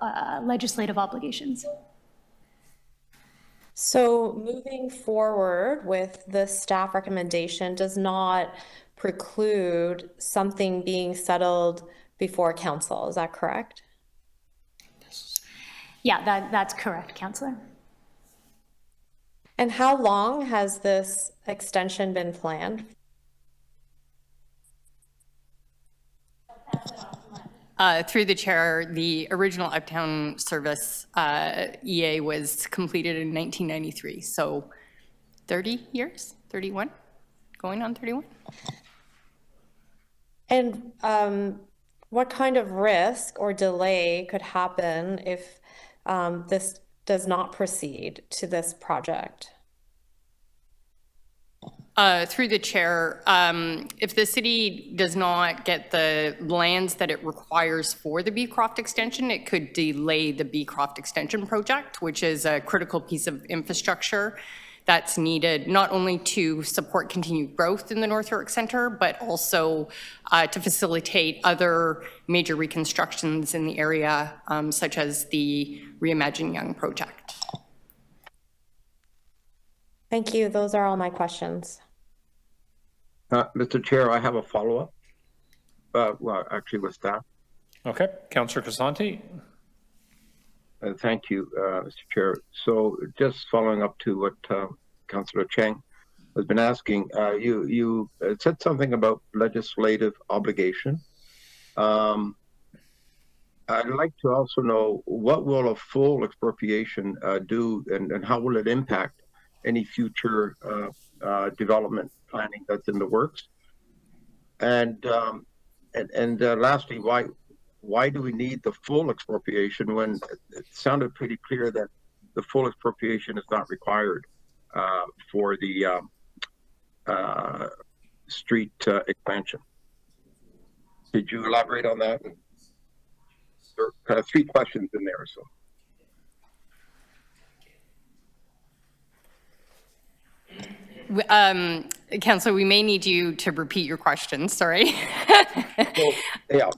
legislative obligations. So moving forward with the staff recommendation does not preclude something being settled before council, is that correct? Yeah, that's correct, Councillor. And how long has this extension been planned? Through the chair, the original Uptown Service EA was completed in 1993, so 30 years, 31, going on 31. And what kind of risk or delay could happen if this does not proceed to this project? Through the chair, if the city does not get the lands that it requires for the Beecroft extension, it could delay the Beecroft extension project, which is a critical piece of infrastructure that's needed not only to support continued growth in the North York Centre, but also to facilitate other major reconstructions in the area, such as the Reimagine Yonge project. Thank you. Those are all my questions. Mr. Chair, I have a follow-up. Well, actually with staff. Okay, Councillor Crisanti? Thank you, Mr. Chair. So just following up to what Councillor Chang has been asking. You said something about legislative obligation. I'd like to also know what will a full expropriation do, and how will it impact any future development planning that's in the works? And lastly, why do we need the full expropriation when it sounded pretty clear that the full expropriation is not required for the street expansion? Could you elaborate on that? There are kind of 3 questions in there, so. Councillor, we may need you to repeat your question, sorry.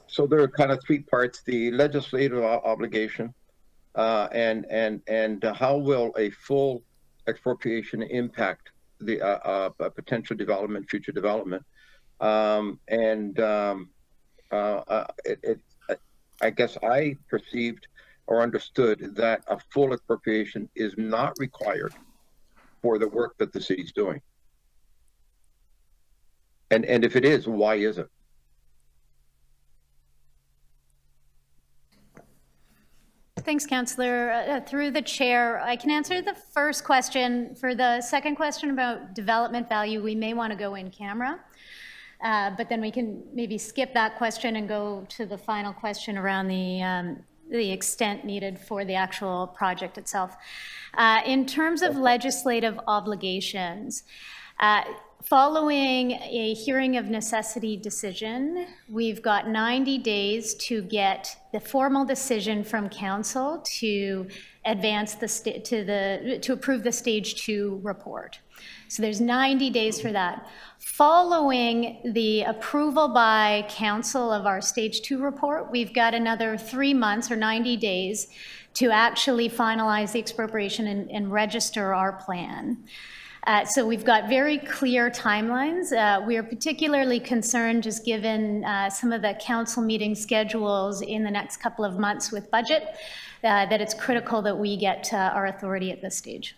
So there are kind of 3 parts: the legislative obligation, and how will a full expropriation impact the potential development, future development, I guess I perceived or understood that a full expropriation is not required for the work that the city's doing. And if it is, why is it? Thanks, Councillor. Through the chair, I can answer the first question. For the second question about development value, we may want to go in camera. But then we can maybe skip that question and go to the final question around the extent needed for the actual project itself. In terms of legislative obligations, following a hearing of necessity decision, we've got 90 days to get the formal decision from council to advance to approve the stage 2 report. So there's 90 days for that. Following the approval by council of our stage 2 report, we've got another 3 months or 90 days to actually finalize the expropriation and register our plan. So we've got very clear timelines. We are particularly concerned, just given some of the council meeting schedules in the next couple of months with budget, that it's critical that we get our authority at this stage.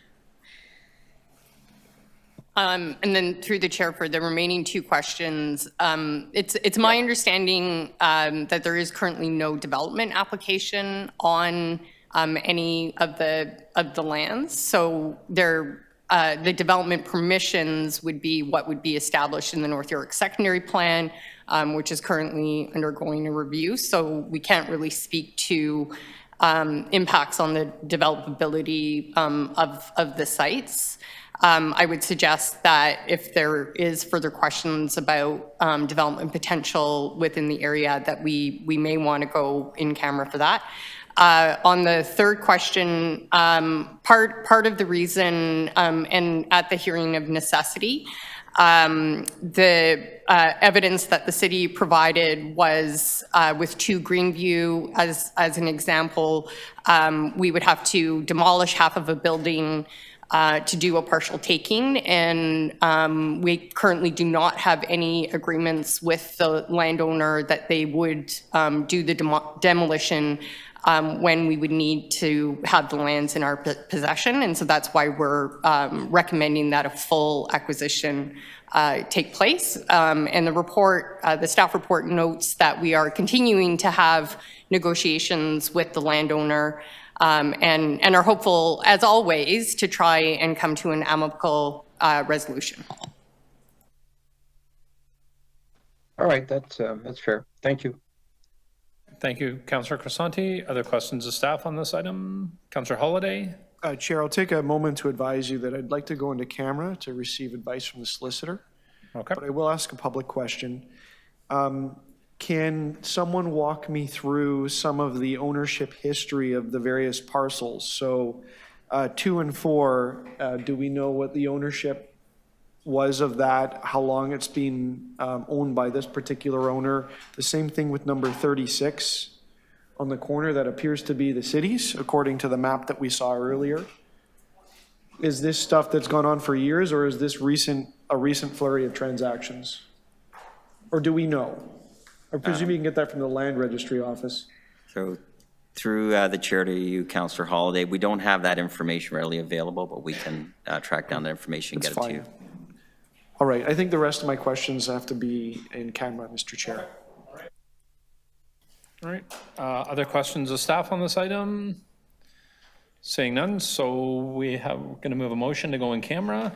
And then through the chair for the remaining 2 questions, it's my understanding that there is currently no development application on any of the lands. So the development permissions would be what would be established in the North York secondary plan, which is currently undergoing a review. So we can't really speak to impacts on the developability of the sites. I would suggest that if there is further questions about development potential within the area, that we may want to go in camera for that. On the third question, part of the reason, and at the hearing of necessity, the evidence that the city provided was with 2 Greenview as an example, we would have to demolish half of a building to do a partial taking, and we currently do not have any agreements with the landowner that they would do the demolition when we would need to have the lands in our possession. And so that's why we're recommending that a full acquisition take place. And the report, the staff report notes that we are continuing to have negotiations with the landowner and are hopeful, as always, to try and come to an amicable resolution. All right, that's fair. Thank you. Thank you, Councillor Crisanti. Other questions of staff on this item? Councillor Holyday? Chair, I'll take a moment to advise you that I'd like to go into camera to receive advice from the solicitor. Okay. But I will ask a public question. Can someone walk me through some of the ownership history of the various parcels? So 2 and 4, do we know what the ownership was of that, how long it's been owned by this particular owner? The same thing with number 36 on the corner, that appears to be the city's, according to the map that we saw earlier. Is this stuff that's gone on for years, or is this a recent flurry of transactions? Or do we know? I presume you can get that from the land registry office. So through the chair to you, Councillor Holyday, we don't have that information readily available, but we can track down that information and get it to you. All right, I think the rest of my questions have to be in camera, Mr. Chair. All right, other questions of staff on this item? Seeing none, so we're going to move a motion to go in camera.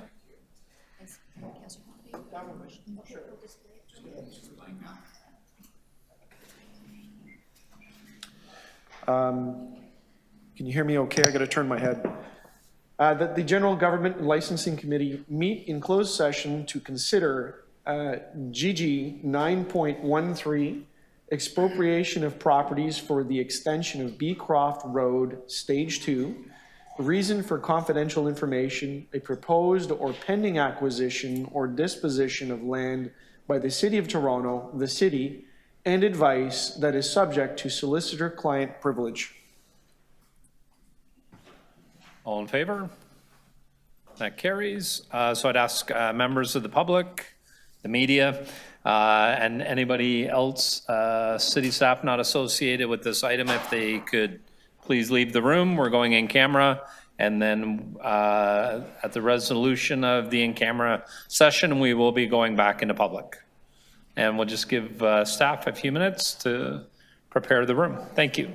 Can you hear me okay? I got to turn my head. That the General Government and Licensing Committee meet in closed session to consider GG 9.13, expropriation of properties for the extension of Beecroft Road, Stage 2, reason for confidential information, a proposed or pending acquisition or disposition of land by the City of Toronto, the city, and advice that is subject to solicitor-client privilege. All in favor? That carries. So I'd ask members of the public, the media, and anybody else, city staff not associated with this item, if they could please leave the room. We're going in camera. And then at the resolution of the in-camera session, we will be going back into public. And we'll just give staff a few minutes to prepare the room. Thank you.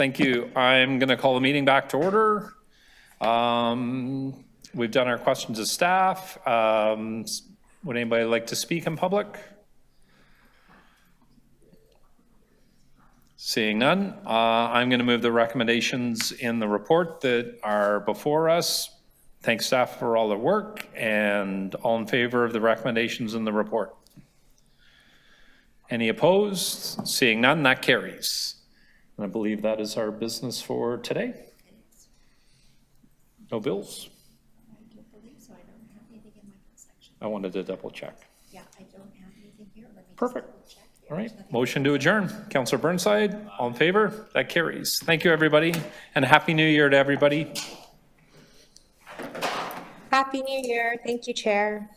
Thank you. I'm going to call the meeting back to order. We've done our questions of staff. Would anybody like to speak in public? Seeing none, I'm going to move the recommendations in the report that are before us. Thanks staff for all their work, and all in favor of the recommendations in the report. Any opposed? Seeing none, that carries. And I believe that is our business for today. No bills? I don't believe so. I don't have anything in my section. I wanted to double check. Yeah, I don't have anything here. Let me just Perfect. double check here. All right, motion to adjourn. Councillor Burnside, all in favor? That carries. Thank you, everybody, and Happy New Year to everybody. Happy New Year. Thank you, Chair.